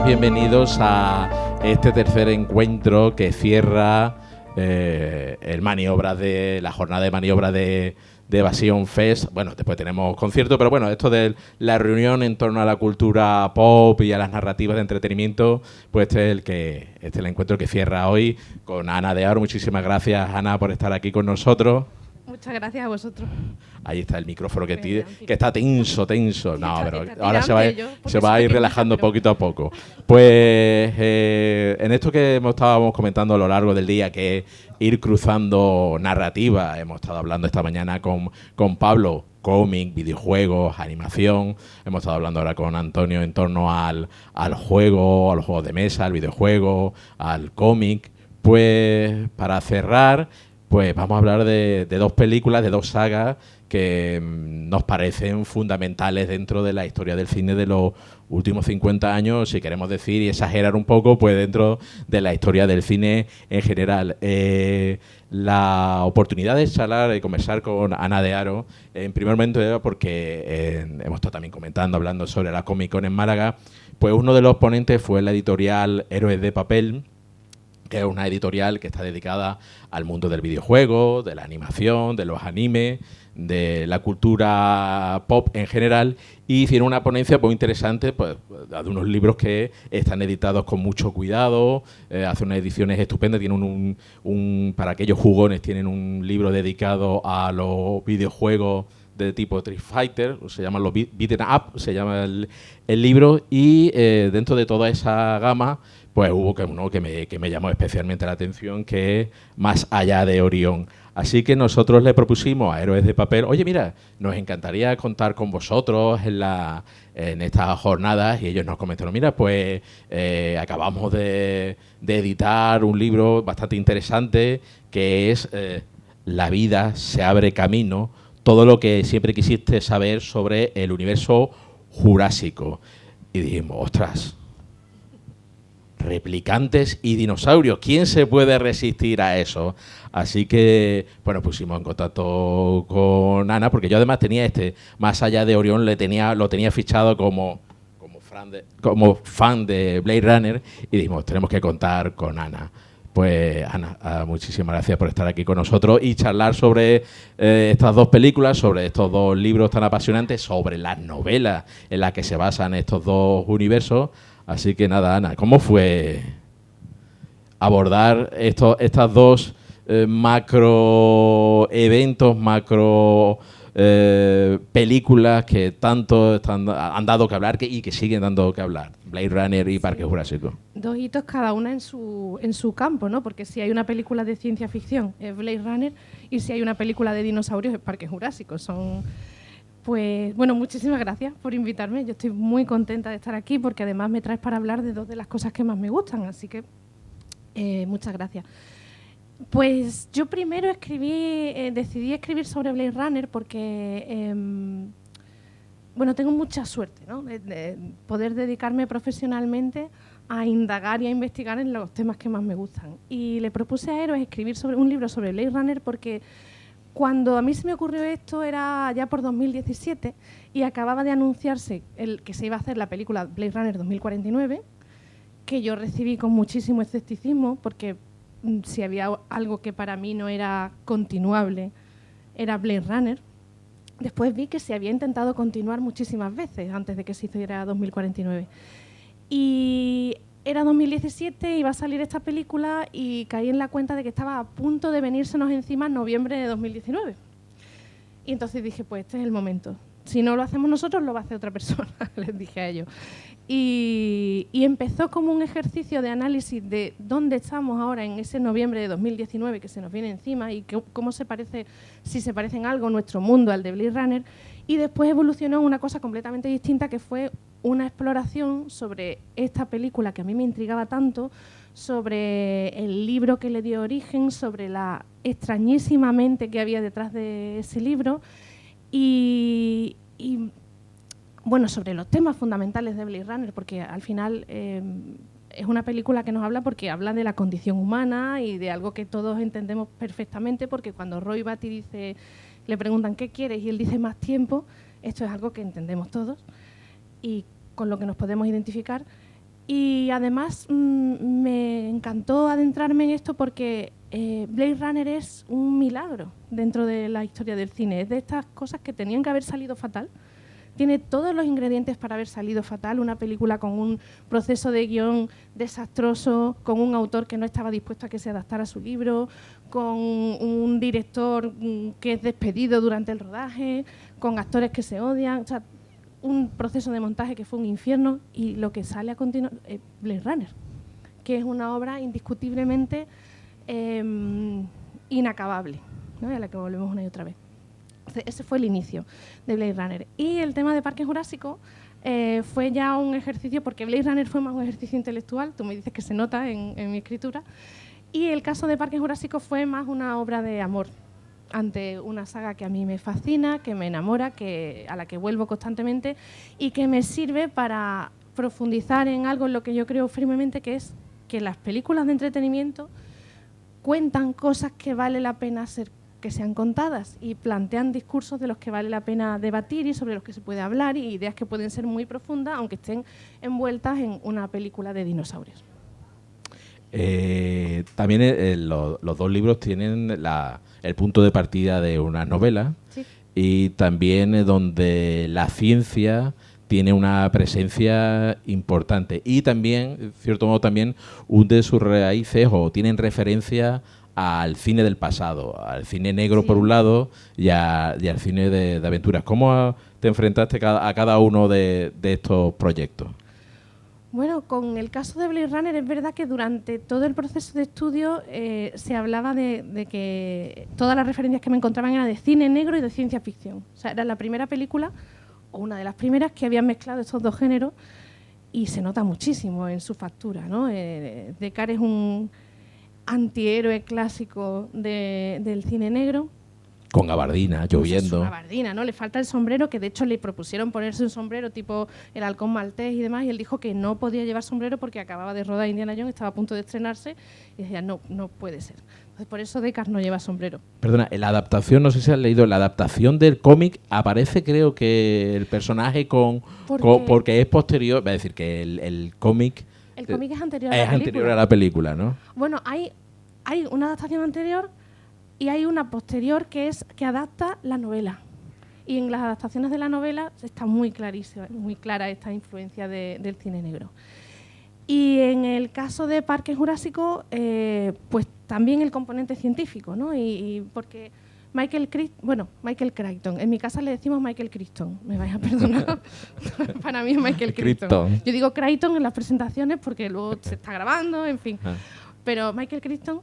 buenas, bienvenidos a este tercer encuentro que cierra el maniobras de la jornada de maniobras de Evasion Fest. Bueno, después tenemos concierto, pero bueno, esto de la reunión en torno a la cultura pop y a las narrativas de entretenimiento, pues este es el encuentro que cierra hoy con Ana de Aro. Muchísimas gracias, Ana, por estar aquí con nosotros. Muchas gracias a vosotros. Ahí está el micrófono que está tenso. No, pero está ahora se va a ir relajando pero... poquito a poco. Pues en esto que estábamos comentando a lo largo del día, que es ir cruzando narrativa, hemos estado hablando esta mañana con Pablo, cómic, videojuegos, animación. Hemos estado hablando ahora con Antonio en torno al juego, a los juegos de mesa, al videojuego, al cómic. Pues para cerrar, pues vamos a hablar de dos películas, de dos sagas que nos parecen fundamentales dentro de la historia del cine de los últimos 50 años, si queremos decir y exagerar un poco, pues dentro de la historia del cine en general. La oportunidad de charlar y conversar con Ana de Aro, en primer momento era porque hemos estado también comentando, hablando sobre la Comic Con en Málaga, pues uno de los ponentes fue la editorial Héroes de Papel, que es una editorial que está dedicada al mundo del videojuego, de la animación, de los animes, de la cultura pop en general, y hicieron una ponencia muy interesante, pues, de unos libros que están editados con mucho cuidado, hacen unas ediciones estupendas, tienen para aquellos jugones, tienen un libro dedicado a los videojuegos de tipo Street Fighter, se llaman los Beaten Up, se llama el libro, y dentro de toda esa gama pues hubo uno que me llamó especialmente la atención, que es Más allá de Orión. Así que nosotros le propusimos a Héroes de Papel, oye, mira, nos encantaría contar con vosotros en estas jornadas, y ellos nos comentaron, mira, pues acabamos de editar un libro bastante interesante que es La vida se abre camino, todo lo que siempre quisiste saber sobre el universo jurásico. Y dijimos, ostras, replicantes y dinosaurios, ¿quién se puede resistir a eso? Así que, bueno, pusimos en contacto con Ana, porque yo además tenía Más allá de Orión, lo tenía fichado como fan de Blade Runner, y dijimos, tenemos que contar con Ana. Pues Ana, muchísimas gracias por estar aquí con nosotros y charlar sobre estas dos películas, sobre estos dos libros tan apasionantes, sobre las novelas en las que se basan estos dos universos. Así que nada, Ana, ¿cómo fue abordar estas dos macro eventos, macro películas que tanto han dado que hablar y que siguen dando que hablar? Blade Runner y Parque Jurásico. Dos hitos cada una en su campo, ¿no? Porque si hay una película de ciencia ficción es Blade Runner, y si hay una película de dinosaurios es Parque Jurásico. Pues bueno, muchísimas gracias por invitarme. Yo estoy muy contenta de estar aquí porque además me traes para hablar de dos de las cosas que más me gustan, así que muchas gracias. Pues yo primero decidí escribir sobre Blade Runner porque bueno, tengo mucha suerte, ¿no? de poder dedicarme profesionalmente a indagar y a investigar en los temas que más me gustan. Y le propuse a Héroes escribir un libro sobre Blade Runner porque cuando a mí se me ocurrió esto era ya por 2017 y acababa de anunciarse que se iba a hacer la película Blade Runner 2049, que yo recibí con muchísimo escepticismo porque si había algo que para mí no era continuable era Blade Runner. Después vi que se había intentado continuar muchísimas veces antes de que se hiciera 2049. Y era 2017, iba a salir esta película y caí en la cuenta de que estaba a punto de venírsenos encima en noviembre de 2019. Y entonces dije, pues este es el momento. Si no lo hacemos nosotros, lo va a hacer otra persona, les dije a ellos. Y empezó como un ejercicio de análisis de dónde estamos ahora en ese noviembre de 2019 que se nos viene encima y cómo se parece, si se parece en algo nuestro mundo al de Blade Runner. Y después evolucionó en una cosa completamente distinta, que fue una exploración sobre esta película que a mí me intrigaba tanto, sobre el libro que le dio origen, sobre la extrañísima mente que había detrás de ese libro y bueno, sobre los temas fundamentales de Blade Runner, porque al final es una película que nos habla porque habla de la condición humana y de algo que todos entendemos perfectamente, porque cuando Roy Batty le preguntan ¿qué quieres? Y él dice más tiempo, esto es algo que entendemos todos y con lo que nos podemos identificar. Y además me encantó adentrarme en esto porque Blade Runner es un milagro dentro de la historia del cine. Es de estas cosas que tenían que haber salido fatal. Tiene todos los ingredientes para haber salido fatal. Una película con un proceso de guión desastroso, con un autor que no estaba dispuesto a que se adaptara a su libro, con un director que es despedido durante el rodaje, con actores que se odian. O sea, un proceso de montaje que fue un infierno, y lo que sale a continuación es Blade Runner, que es una obra indiscutiblemente inacabable, ¿no? A la que volvemos una y otra vez. Entonces, ese fue el inicio de Blade Runner. Y el tema de Parque Jurásico fue ya un ejercicio, porque Blade Runner fue más un ejercicio intelectual, tú me dices que se nota en mi escritura, y el caso de Parque Jurásico fue más una obra de amor ante una saga que a mí me fascina, que me enamora, a la que vuelvo constantemente y que me sirve para profundizar en algo en lo que yo creo firmemente, que es que las películas de entretenimiento cuentan cosas que vale la pena que sean contadas, y plantean discursos de los que vale la pena debatir y sobre los que se puede hablar, y ideas que pueden ser muy profundas aunque estén envueltas en una película de dinosaurios. También los dos libros tienen el punto de partida de una novela, Sí. y también donde la ciencia tiene una presencia importante, y también, en cierto modo, también hunde sus raíces o tienen referencia al cine del pasado, al cine negro, sí, por un lado, y al cine de aventuras. ¿Cómo te enfrentaste a cada uno de estos proyectos? Bueno, con el caso de Blade Runner es verdad que durante todo el proceso de estudio se hablaba de que todas las referencias que me encontraban eran de cine negro y de ciencia ficción. O sea, era la primera película, o una de las primeras, que habían mezclado estos dos géneros, y se nota muchísimo en su factura, ¿no? Deckard es un antihéroe clásico del cine negro. Con gabardina, lloviendo. Con gabardina, ¿no? Le falta el sombrero, que de hecho le propusieron ponerse un sombrero tipo el halcón maltés y demás, y él dijo que no podía llevar sombrero porque acababa de rodar Indiana Jones, estaba a punto de estrenarse, y decía, no puede ser. Entonces, por eso Deckard no lleva sombrero. Perdona, en la adaptación, no sé si has leído, la adaptación del cómic aparece, creo que el personaje porque es posterior, es decir, que el cómic... El cómic es anterior a la película. Es anterior a la película, ¿no? Bueno, hay una adaptación anterior y hay una posterior que adapta la novela. Y en las adaptaciones de la novela está muy clarísima, muy clara esta influencia del cine negro. Y en el caso de Parque Jurásico, pues también el componente científico, ¿no? Y porque Michael Crichton, en mi casa le decimos Michael Crichton, me vais a perdonar, para mí es Michael Crichton. Yo digo Crichton en las presentaciones porque luego se está grabando, en fin. Pero Michael Crichton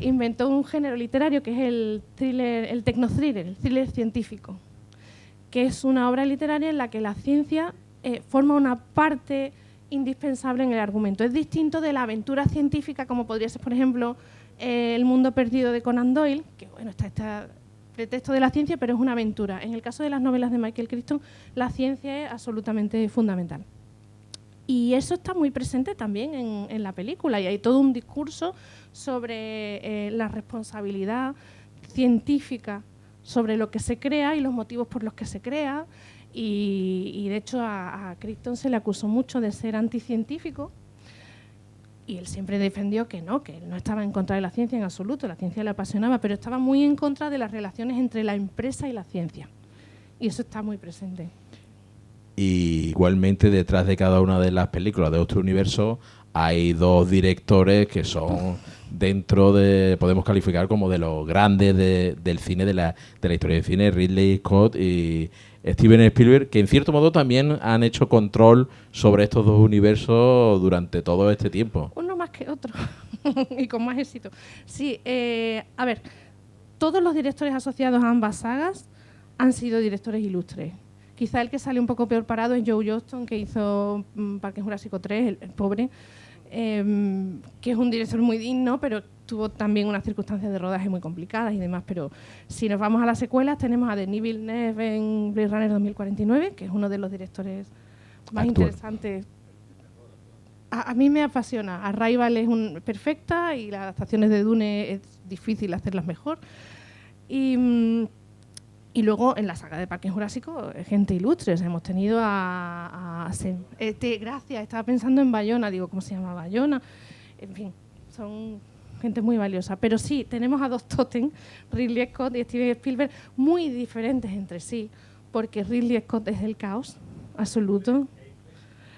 inventó un género literario que es el thriller, el techno-thriller, el thriller científico, que es una obra literaria en la que la ciencia forma una parte indispensable en el argumento. Es distinto de la aventura científica, como podría ser, por ejemplo, El mundo perdido de Conan Doyle, que bueno, está este pretexto de la ciencia, pero es una aventura. En el caso de las novelas de Michael Crichton, la ciencia es absolutamente fundamental. Y eso está muy presente también en la película, y hay todo un discurso sobre la responsabilidad científica sobre lo que se crea y los motivos por los que se crea. Y de hecho a Crichton se le acusó mucho de ser anticientífico, y él siempre defendió que él no estaba en contra de la ciencia en absoluto, la ciencia le apasionaba, pero estaba muy en contra de las relaciones entre la empresa y la ciencia. Y eso está muy presente. Y igualmente detrás de cada una de las películas de otro universo hay dos directores que son dentro de, podemos calificar como de los grandes del cine, de la historia del cine, Ridley Scott y Steven Spielberg, que en cierto modo también han hecho control sobre estos dos universos durante todo este tiempo. Uno más que otro y con más éxito. Sí, a ver, todos los directores asociados a ambas sagas han sido directores ilustres. Quizá el que sale un poco peor parado es Joe Johnston, que hizo Parque Jurásico 3, el pobre, que es un director muy digno, pero tuvo también unas circunstancias de rodaje muy complicadas y demás. Pero si nos vamos a las secuelas, tenemos a Denis Villeneuve en Blade Runner 2049, que es uno de los directores más interesantes. A mí me apasiona. Arrival es perfecta, y las adaptaciones de Dune es difícil hacerlas mejor. Y Y luego en la saga de Parque Jurásico, gente ilustre. O sea, hemos tenido gracias, estaba pensando en Bayona, digo, ¿cómo se llama Bayona? En fin, son gente muy valiosa. Pero sí, tenemos a dos tótem, Ridley Scott y Steven Spielberg, muy diferentes entre sí, porque Ridley Scott es del caos absoluto.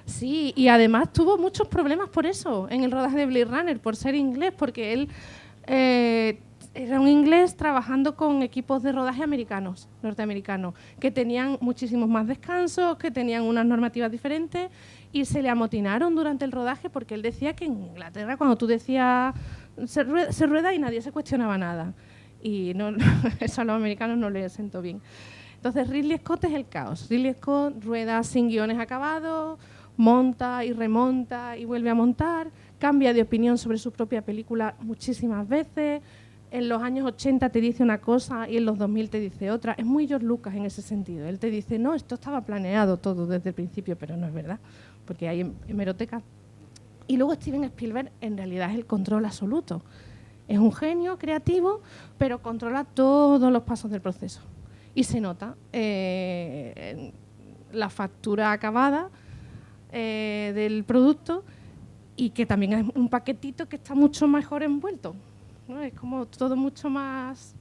Sí, y además tuvo muchos problemas por eso en el rodaje de Blade Runner, por ser inglés, porque él era un inglés trabajando con equipos de rodaje norteamericanos, que tenían muchísimos más descansos, que tenían unas normativas diferentes, y se le amotinaron durante el rodaje porque él decía que en Inglaterra, cuando tú decías se rueda y nadie se cuestionaba nada. Y no, eso a los americanos no les sentó bien. Entonces Ridley Scott es el caos. Ridley Scott rueda sin guiones acabados, monta y remonta y vuelve a montar, cambia de opinión sobre su propia película muchísimas veces. En los años 80 te dice una cosa y en los 2000 te dice otra. Es muy George Lucas en ese sentido. Él te dice, no, esto estaba planeado todo desde el principio, pero no es verdad, porque hay hemeroteca. Y luego Steven Spielberg en realidad es el control absoluto. Es un genio creativo, pero controla todos los pasos del proceso. Y se nota en la factura acabada del producto, y que también es un paquetito que está mucho mejor envuelto, ¿no? Es como todo mucho más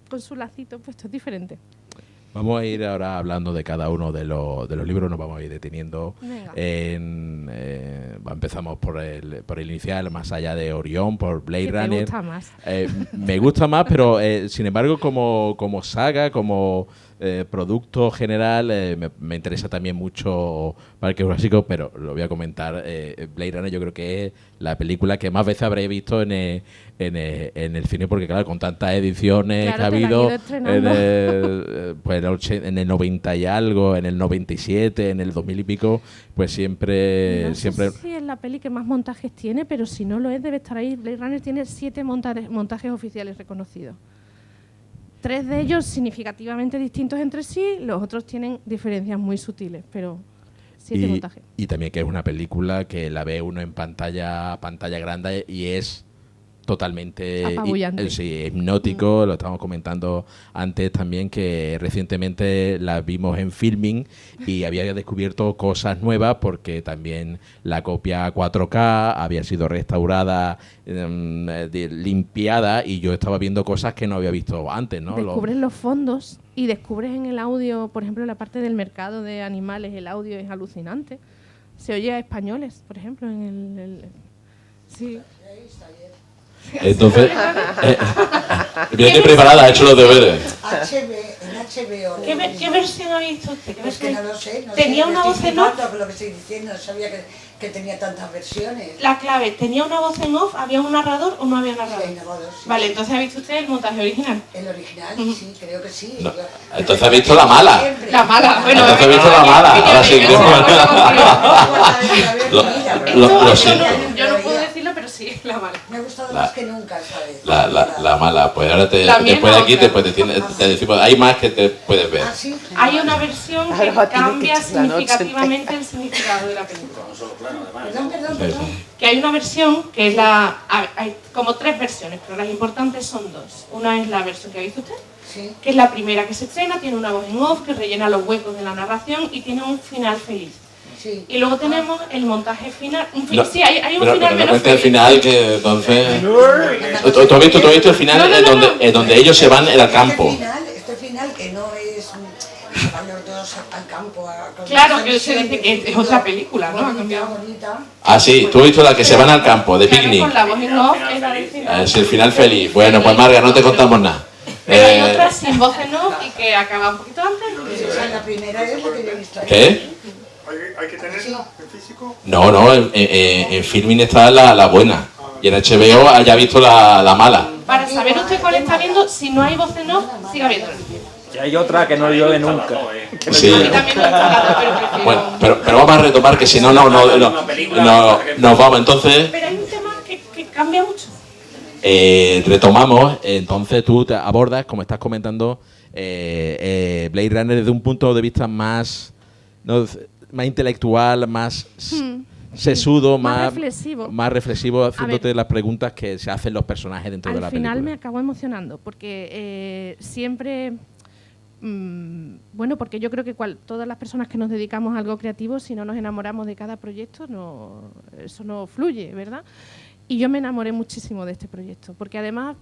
con su lacito puesto, es diferente. Vamos a ir ahora hablando de cada uno de los libros, nos vamos a ir deteniendo. Empezamos por el inicial, Más allá de Orión, por Blade Runner. ¿Me gusta más? Me gusta más, pero sin embargo como saga, como producto general, me interesa también mucho Parque Jurásico, pero lo voy a comentar. Blade Runner yo creo que es la película que más veces habré visto en el cine, porque claro, con tantas ediciones que ha habido en el 90 y algo, en el 97, en el 2000 y pico, pues siempre... No sé si es la peli que más montajes tiene, pero si no lo es, debe estar ahí. Blade Runner tiene 7 montajes oficiales reconocidos. 3 de ellos significativamente distintos entre sí, los otros tienen diferencias muy sutiles, pero 7 montajes. Y también que es una película que la ve uno en pantalla grande y es totalmente apabullante. Hipnótico. Lo estábamos comentando antes también, que recientemente la vimos en Filming y había descubierto cosas nuevas, porque también la copia 4K había sido restaurada, limpiada, y yo estaba viendo cosas que no había visto antes, ¿no? Descubres los fondos y descubres en el audio, por ejemplo, la parte del mercado de animales, el audio es alucinante. Se oye a españoles, por ejemplo, en el sí. Entonces, viene preparada, ha hecho los deberes. HBO. ¿Qué versión ha visto usted? Pues que no lo sé. ¿Tenía una voz en off? Por lo que estoy diciendo, no sabía que tenía tantas versiones. La clave, ¿tenía una voz en off? ¿Había un narrador o no había narrador? Sí, narrador, sí. Vale, entonces ¿ha visto usted el montaje original? El original, sí, creo que sí. No. Entonces ha visto la mala. La mala, bueno. Entonces ha visto la mala. Ahora sí. Lo siento. Yo no puedo decirlo, pero sí, la mala. Me ha gustado más que nunca, ¿sabes? La mala. Pues ahora después de aquí te decimos, hay más que te puedes ver. ¿Ah, sí? Hay una versión que Claro, cambia tiene que ser la noche significativamente el significado de la película. Perdón. Que hay una versión que es hay como 3 versiones, pero las importantes son 2. Una es la versión que ha visto usted, Sí. que es la primera que se estrena, tiene una voz en off que rellena los huecos de la narración y tiene un final feliz. Sí. Y luego tenemos el montaje final. No, sí, hay un pero final no menos cuentes el feliz. final, que entonces... ¿Tú has visto el final donde ellos se van al campo? Este final que no es... Van los dos al campo. Claro, que se dice que es otra película, ¿no? Ha cambiado. Bonita. Ah, sí, tú has visto la que se van al campo, de Claro, picnic. con la voz en off es la del final. Es el final feliz. Bueno, pues Marga, no te contamos nada. Pero hay otra sin voz en off y que acaba un poquito antes. Esa es la primera, es la que yo he visto ahí. ¿Qué? ¿Hay que tenerlo en físico? No, en Filmin está la buena. Y en HBO haya visto la mala. Para saber usted cuál está viendo, si no hay voz en off, siga viéndola. Y hay otra que no llueve nunca. Sí. A mí también me gusta la, pero prefiero... Bueno, pero vamos a retomar, que si no nos vamos. Entonces, Pero hay un tema que cambia mucho. retomamos. Entonces tú te abordas, como estás comentando, Blade Runner desde un punto de vista más intelectual, más sesudo, más más reflexivo, haciéndote ver, las preguntas que se hacen los personajes dentro de la película. Al final me acabó emocionando, porque siempre... bueno, porque yo creo que todas las personas que nos dedicamos a algo creativo, si no nos enamoramos de cada proyecto, eso no fluye, ¿verdad? Y yo me enamoré muchísimo de este proyecto, porque además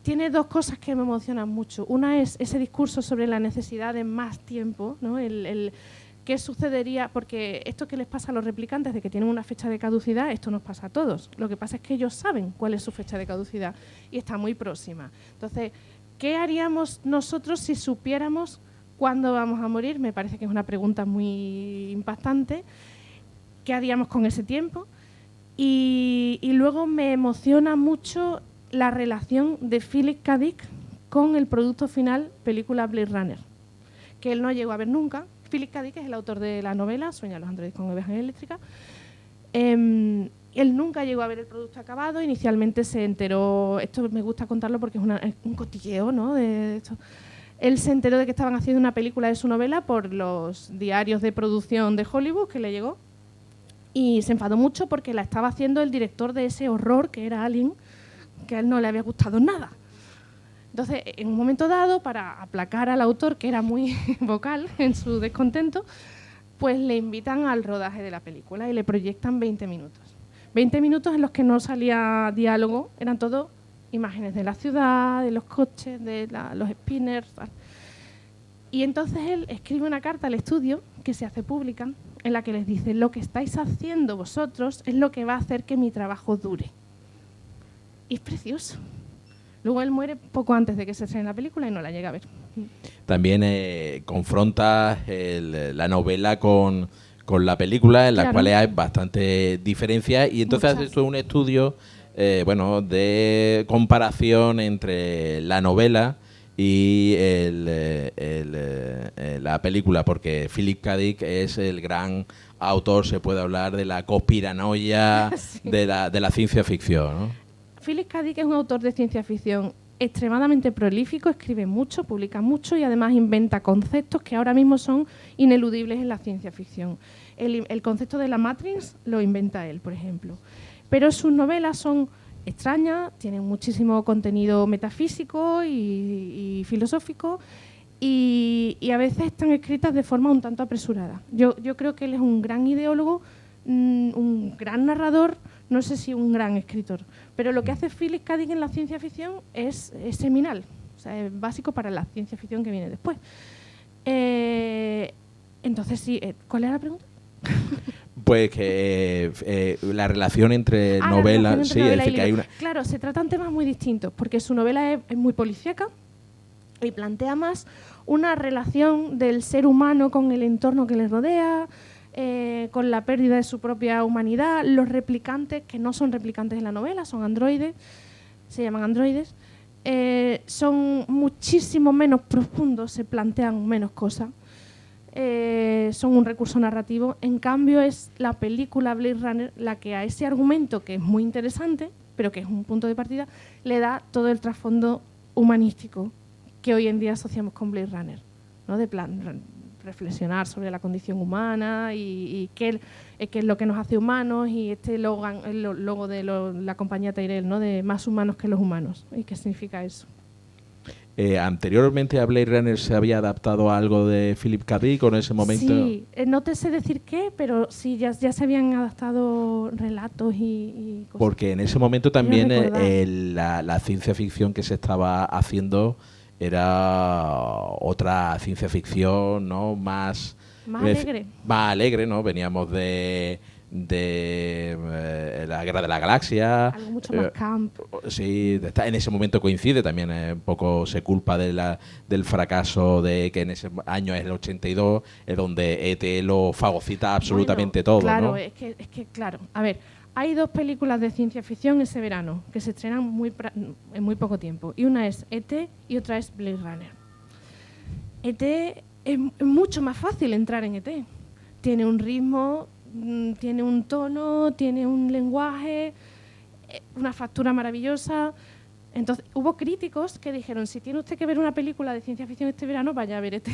tiene dos cosas que me emocionan mucho. Una es ese discurso sobre la necesidad de más tiempo, ¿no? ¿Qué sucedería? Porque esto que les pasa a los replicantes de que tienen una fecha de caducidad, esto nos pasa a todos. Lo que pasa es que ellos saben cuál es su fecha de caducidad y está muy próxima. Entonces, ¿qué haríamos nosotros si supiéramos cuándo vamos a morir? Me parece que es una pregunta muy impactante. ¿Qué haríamos con ese tiempo? Y luego me emociona mucho la relación de Philip K. Dick con el producto final, película Blade Runner, que él no llegó a ver nunca. Philip K. Dick es el autor de la novela Sueña los androides con ovejas eléctricas. Él nunca llegó a ver el producto acabado. Inicialmente se enteró, esto me gusta contarlo porque es un cotilleo, ¿no? De esto. Él se enteró de que estaban haciendo una película de su novela por los diarios de producción de Hollywood que le llegó, y se enfadó mucho porque la estaba haciendo el director de ese horror que era Alien, que a él no le había gustado nada. Entonces, en un momento dado, para aplacar al autor, que era muy vocal en su descontento, pues le invitan al rodaje de la película y le proyectan 20 minutos. 20 minutos en los que no salía diálogo, eran todo imágenes de la ciudad, de los coches, de los spinners, tal. Y entonces él escribe una carta al estudio, que se hace pública, en la que les dice: lo que estáis haciendo vosotros es lo que va a hacer que mi trabajo dure. Y es precioso. Luego él muere poco antes de que se estrene la película y no la llega a ver. También confronta la novela con la película, en la Claro. cual hay bastante diferencia, y entonces Muchas. haces tú un estudio de comparación entre la novela y la película, porque Philip K. Dick es el gran autor, se puede hablar de la conspiranoia Sí. de la ciencia ficción, ¿no? Philip K. Dick es un autor de ciencia ficción extremadamente prolífico, escribe mucho, publica mucho y además inventa conceptos que ahora mismo son ineludibles en la ciencia ficción. El concepto de la Matrix lo inventa él, por ejemplo. Pero sus novelas son extrañas, tienen muchísimo contenido metafísico y filosófico, y a veces están escritas de forma un tanto apresurada. Yo creo que él es un gran ideólogo, un gran narrador, no sé si un gran escritor, pero lo que hace Philip K. Dick en la ciencia ficción es seminal, o sea, es básico para la ciencia ficción que viene después. Entonces, sí, ¿cuál era la pregunta? Pues que la relación entre La novela, relación entre sí, novela es decir, y que hay libro. una... Claro, se tratan temas muy distintos, porque su novela es muy policíaca y plantea más una relación del ser humano con el entorno que le rodea, con la pérdida de su propia humanidad. Los replicantes, que no son replicantes en la novela, son androides, se llaman androides, son muchísimo menos profundos, se plantean menos cosas. Son un recurso narrativo. En cambio, es la película Blade Runner la que a ese argumento, que es muy interesante, pero que es un punto de partida, le da todo el trasfondo humanístico que hoy en día asociamos con Blade Runner, ¿no? De plan, reflexionar sobre la condición humana y qué es lo que nos hace humanos, y este el logo de la compañía Tyrell, ¿no? De más humanos que los humanos. ¿Y qué significa eso? Anteriormente a Blade Runner se había adaptado a algo de Philip K. Dick, en ese momento. Sí, no te sé decir qué, pero sí, ya se habían adaptado relatos y cosas. Porque en ese momento también Quiero recordar. la ciencia ficción que se estaba haciendo era otra ciencia ficción, ¿no? Más alegre. Más alegre, ¿no? Veníamos de la Guerra de la Galaxia. Algo mucho más camp. Sí, en ese momento coincide también, un poco se culpa del fracaso de que en ese año es el 82, es donde ET lo fagocita absolutamente todo, claro, ¿no? es que claro, a ver, hay dos películas de ciencia ficción ese verano que se estrenan en muy poco tiempo, y una es ET y otra es Blade Runner. ET es mucho más fácil entrar en ET. Tiene un ritmo, tiene un tono, tiene un lenguaje, una factura maravillosa. Entonces, hubo críticos que dijeron: si tiene usted que ver una película de ciencia ficción este verano, vaya a ver ET.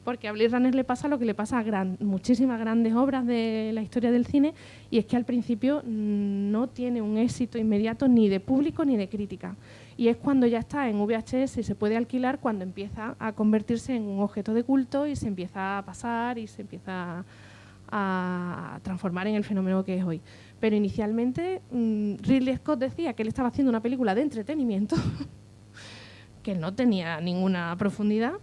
Porque a Blade Runner le pasa lo que le pasa a muchísimas grandes obras de la historia del cine, y es que al principio no tiene un éxito inmediato ni de público ni de crítica. Y es cuando ya está en VHS y se puede alquilar cuando empieza a convertirse en un objeto de culto y se empieza a pasar y se empieza a transformar en el fenómeno que es hoy. Pero inicialmente Ridley Scott decía que él estaba haciendo una película de entretenimiento que no tenía ninguna profundidad,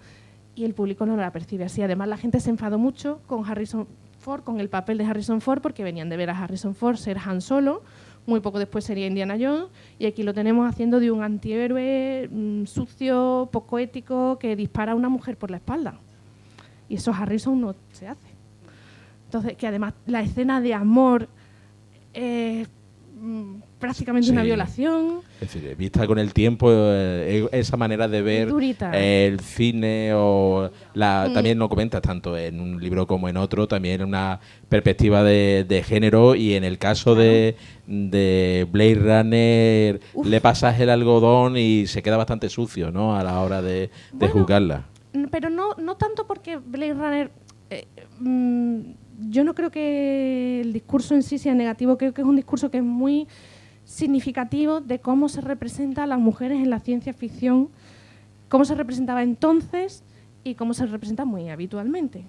y el público no la percibe así. Además, la gente se enfadó mucho con Harrison Ford, con el papel de Harrison Ford, porque venían de ver a Harrison Ford ser Han Solo, muy poco después sería Indiana Jones, y aquí lo tenemos haciendo de un antihéroe sucio, poco ético, que dispara a una mujer por la espalda. Y eso Harrison no se hace. Entonces, que además la escena de amor es prácticamente una violación. Es decir, vista con el tiempo, esa manera de ver el cine o también lo comentas tanto en un libro como en otro, también una perspectiva de género, y en el caso de Blade Runner le pasas el algodón y se queda bastante sucio, ¿no?, a la hora de juzgarla. Pero no tanto porque Blade Runner... yo no creo que el discurso en sí sea negativo, creo que es un discurso que es muy significativo de cómo se representa a las mujeres en la ciencia ficción, cómo se representaba entonces y cómo se representa muy habitualmente.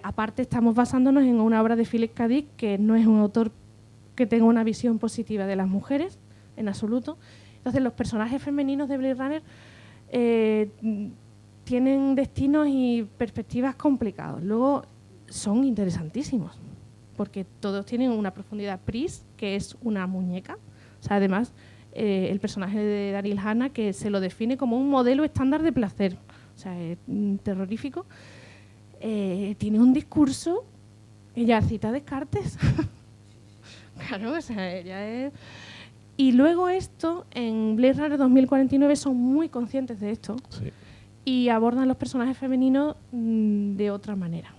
Aparte, estamos basándonos en una obra de Philip K. Dick, que no es un autor que tenga una visión positiva de las mujeres, en absoluto. Entonces, los personajes femeninos de Blade Runner tienen destinos y perspectivas complicados. Luego, son interesantísimos, porque todos tienen una profundidad. Pris, que es una muñeca, o sea, además el personaje de Daryl Hannah, que se lo define como un modelo estándar de placer, o sea, es terrorífico. Tiene un discurso, ella cita a Descartes. Claro, o sea, ella es... Y luego esto, en Blade Runner 2049 son muy conscientes de esto, sí, y abordan los personajes femeninos de otra manera.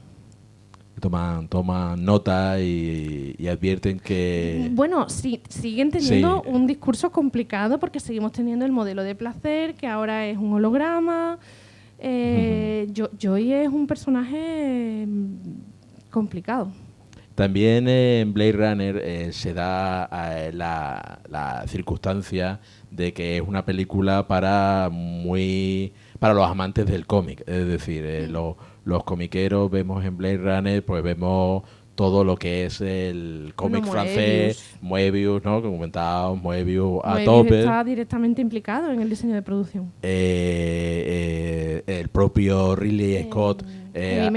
Toman nota y advierten que... Bueno, sí, siguen teniendo un discurso complicado, porque seguimos teniendo el modelo de placer, que ahora es un holograma. Joy es un personaje complicado. También en Blade Runner se da la circunstancia de que es una película para los amantes del cómic. Es decir, los comiqueros vemos en Blade Runner, pues vemos todo lo que es el cómic francés, Moebius, ¿no?, que comentábamos, Moebius a tope. Está directamente implicado en el diseño de producción. El propio Ridley Scott... Heavy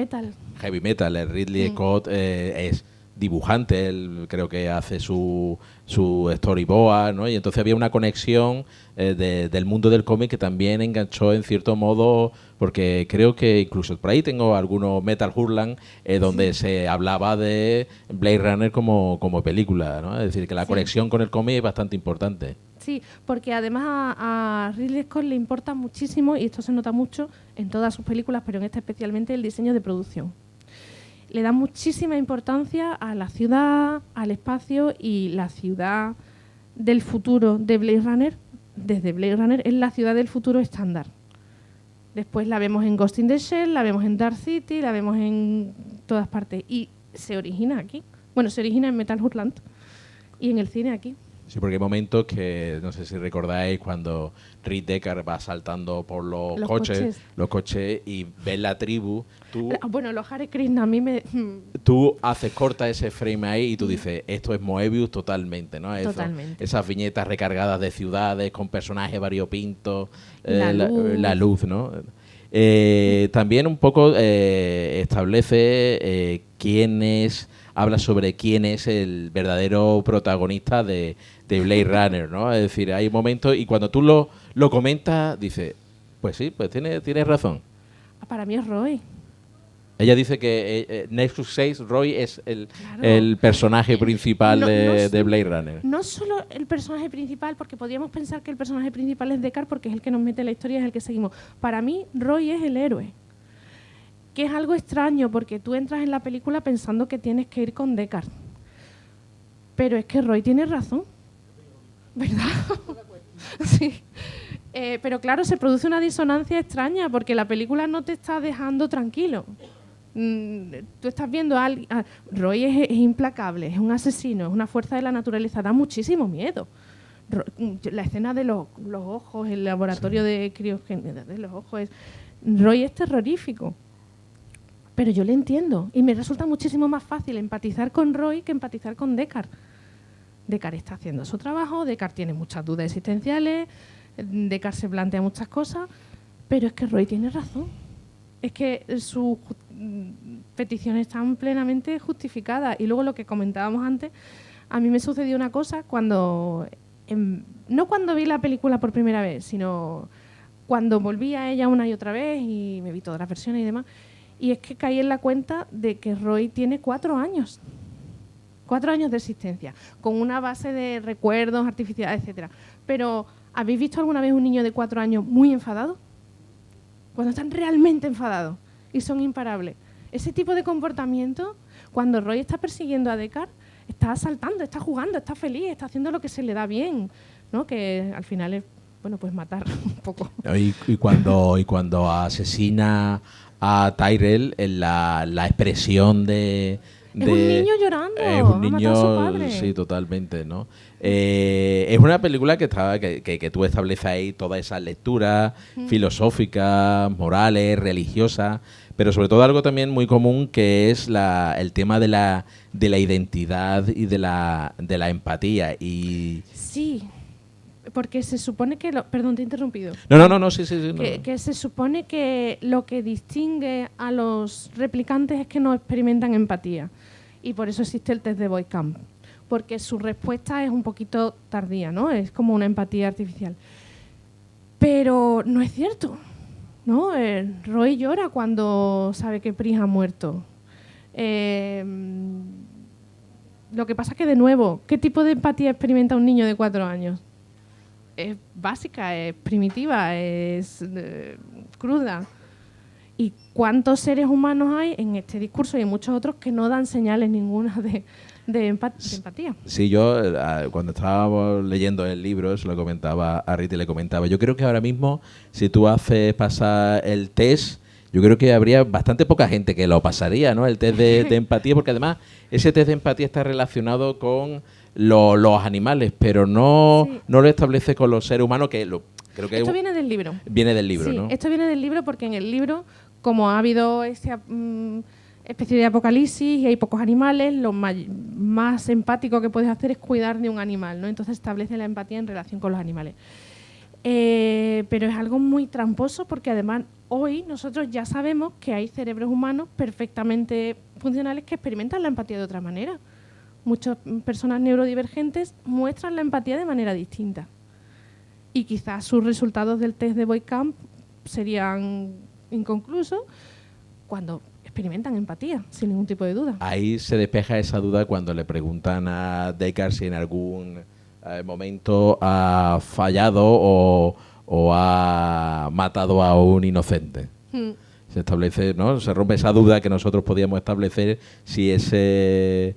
Metal. El Ridley Scott es dibujante, él creo que hace su storyboard, ¿no? Y entonces había una conexión del mundo del cómic que también enganchó en cierto modo, porque creo que incluso por ahí tengo algunos Metal Hurlan donde se hablaba de Blade Runner como película, ¿no? Es decir, que la conexión con el cómic es bastante importante. Sí, porque además a Ridley Scott le importa muchísimo, y esto se nota mucho en todas sus películas, pero en esta especialmente, el diseño de producción. Le da muchísima importancia a la ciudad, al espacio, y la ciudad del futuro de Blade Runner, desde Blade Runner, es la ciudad del futuro estándar. Después la vemos en Ghost in the Shell, la vemos en Dark City, la vemos en todas partes. Y se origina aquí. Bueno, se origina en Metal Hurlant y en el cine aquí. Sí, porque hay momentos que, no sé si recordáis, cuando Rick Deckard va saltando por los coches y ves la tribu. Bueno, los Hare Krishna a mí me... Tú corta ese frame ahí y tú dices, esto es Moebius totalmente, ¿no? Totalmente. Esas viñetas recargadas de ciudades con personajes variopintos, la luz, ¿no? También un poco establece habla sobre quién es el verdadero protagonista de Blade Runner, ¿no? Es decir, hay momentos, y cuando tú lo comentas, dices, pues sí, pues tienes razón. Para mí es Roy. Ella dice que Nexus 6, Roy es el personaje principal de Blade Runner. No solo el personaje principal, porque podríamos pensar que el personaje principal es Deckard, porque es el que nos mete en la historia, es el que seguimos. Para mí, Roy es el héroe. Que es algo extraño, porque tú entras en la película pensando que tienes que ir con Deckard. Pero es que Roy tiene razón, ¿verdad? Sí. Pero claro, se produce una disonancia extraña porque la película no te está dejando tranquilo. Tú estás viendo a alguien... Roy es implacable, es un asesino, es una fuerza de la naturaleza, da muchísimo miedo. La escena de los ojos, el laboratorio de criogenia de los ojos, Roy es terrorífico. Pero yo le entiendo y me resulta muchísimo más fácil empatizar con Roy que empatizar con Deckard. Deckard está haciendo su trabajo, Deckard tiene muchas dudas existenciales, Deckard se plantea muchas cosas, pero es que Roy tiene razón. Es que sus peticiones están plenamente justificadas. Y luego lo que comentábamos antes, a mí me sucedió una cosa cuando... no cuando vi la película por primera vez, sino cuando volví a ella una y otra vez y me vi todas las versiones y demás. Y es que caí en la cuenta de que Roy tiene 4 años. 4 años de existencia, con una base de recuerdos artificiales, etcétera. Pero, ¿habéis visto alguna vez un niño de 4 años muy enfadado? Cuando están realmente enfadados y son imparables. Ese tipo de comportamiento, cuando Roy está persiguiendo a Deckard, está saltando, está jugando, está feliz, está haciendo lo que se le da bien, ¿no? Que al final es, bueno, pues matar un poco. Y cuando asesina a Tyrell, la expresión de... Es un niño llorando, es un niño, ha matado a su padre. Sí, totalmente, ¿no? Es una película que tú estableces ahí todas esas lecturas filosóficas, morales, religiosas, pero sobre todo algo también muy común que es el tema de la identidad y de la empatía. Y sí, porque se supone que... Perdón, te he interrumpido. No, sí. Que se supone que lo que distingue a los replicantes es que no experimentan empatía. Y por eso existe el test de Boykamp. Porque su respuesta es un poquito tardía, ¿no? Es como una empatía artificial. Pero no es cierto, ¿no? Roy llora cuando sabe que Pris ha muerto. Lo que pasa es que, de nuevo, ¿qué tipo de empatía experimenta un niño de 4 años? Es básica, es primitiva, es cruda. ¿Y cuántos seres humanos hay en este discurso y en muchos otros que no dan señales ninguna de empatía? Sí, yo cuando estábamos leyendo el libro, se lo comentaba a Rita y le comentaba, yo creo que ahora mismo, si tú haces pasar el test, yo creo que habría bastante poca gente que lo pasaría, ¿no? El test de empatía, porque además ese test de empatía está relacionado con los animales, pero no lo establece con los seres humanos, creo que esto viene del libro. Viene del libro, sí, ¿no? Esto viene del libro porque en el libro, como ha habido esa especie de apocalipsis y hay pocos animales, lo más empático que puedes hacer es cuidar de un animal, ¿no? Entonces establece la empatía en relación con los animales. Pero es algo muy tramposo porque además hoy nosotros ya sabemos que hay cerebros humanos perfectamente funcionales que experimentan la empatía de otra manera. Muchas personas neurodivergentes muestran la empatía de manera distinta. Y quizás sus resultados del test de Boykamp serían inconclusos cuando experimentan empatía, sin ningún tipo de duda. Ahí se despeja esa duda cuando le preguntan a Deckard si en algún momento ha fallado o ha matado a un inocente. Se establece, ¿no? Se rompe esa duda que nosotros podíamos establecer si ese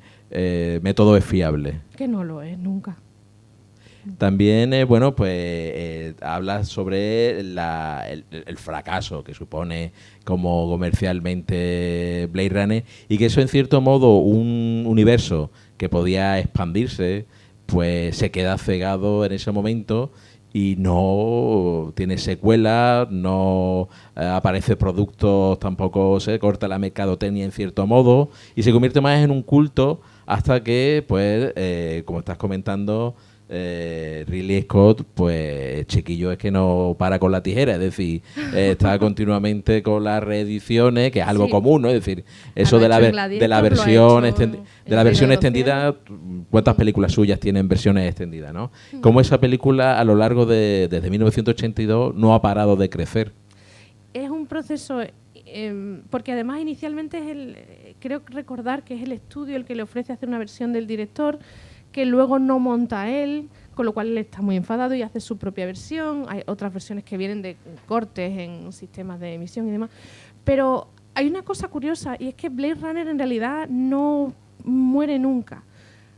método es fiable. Que no lo es nunca. También, habla sobre el fracaso que supone como comercialmente Blade Runner y que eso, en cierto modo, un universo que podía expandirse, pues se queda cegado en ese momento y no tiene secuela, no aparece productos, tampoco se corta la mercadotecnia en cierto modo y se convierte más en un culto hasta que, pues, como estás comentando, Ridley Scott, pues chiquillo es que no para con la tijera, es decir, está continuamente con las reediciones, que es algo común, ¿no? Es decir, eso de la versión extendida, ¿cuántas películas suyas tienen versiones extendidas, no? Como esa película a lo largo desde 1982 no ha parado de crecer. Es un proceso, porque además inicialmente creo recordar que es el estudio el que le ofrece hacer una versión del director, que luego no monta él, con lo cual él está muy enfadado y hace su propia versión. Hay otras versiones que vienen de cortes en sistemas de emisión y demás. Pero hay una cosa curiosa y es que Blade Runner en realidad no muere nunca.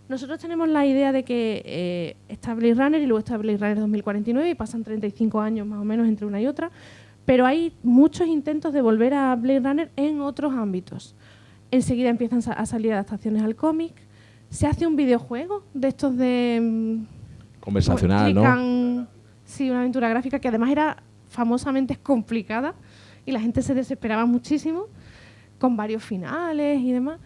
Nosotros tenemos la idea de que está Blade Runner y luego está Blade Runner 2049 y pasan 35 años más o menos entre una y otra, pero hay muchos intentos de volver a Blade Runner en otros ámbitos. Enseguida empiezan a salir adaptaciones al cómic, se hace un videojuego de estos de... Conversacional, ¿no? Sí, una aventura gráfica que además era famosamente complicada y la gente se desesperaba muchísimo, con varios finales y demás.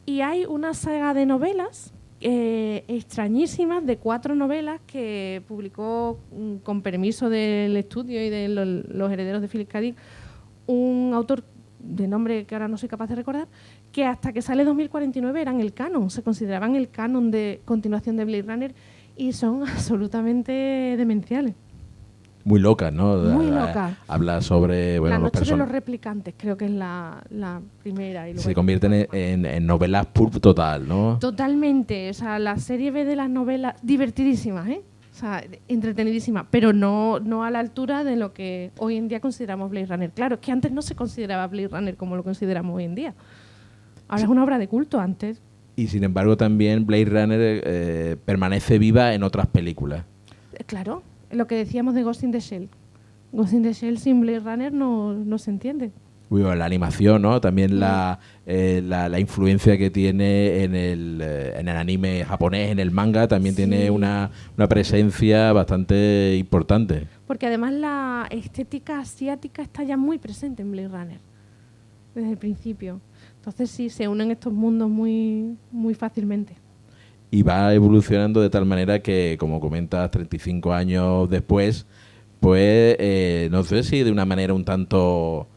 Y hay una saga de novelas extrañísimas, de 4 novelas que publicó con permiso del estudio y de los herederos de Philip K. Dick un autor de nombre que ahora no soy capaz de recordar, que hasta que sale 2049 eran el canon, se consideraban el canon de continuación de Blade Runner y son absolutamente demenciales. Muy locas, ¿no? Muy locas. Habla sobre La los noche de los replicantes, creo que es la primera. Y luego se convierten en novelas pulp total, ¿no? Totalmente. O sea, la serie B de las novelas, divertidísimas, ¿eh? O sea, entretenidísimas, pero no a la altura de lo que hoy en día consideramos Blade Runner. Claro, es que antes no se consideraba Blade Runner como lo consideramos hoy en día. Ahora es una obra de culto antes. Y sin embargo también Blade Runner permanece viva en otras películas. Claro, lo que decíamos de Ghost in the Shell. Ghost in the Shell sin Blade Runner no se entiende. La animación, ¿no? También la influencia que tiene en el anime japonés, en el manga, también tiene una presencia bastante importante. Porque además la estética asiática está ya muy presente en Blade Runner, desde el principio. Entonces sí, se unen estos mundos muy, muy fácilmente. Y va evolucionando de tal manera que, como comentas, 35 años después, pues no sé si de una manera un tanto...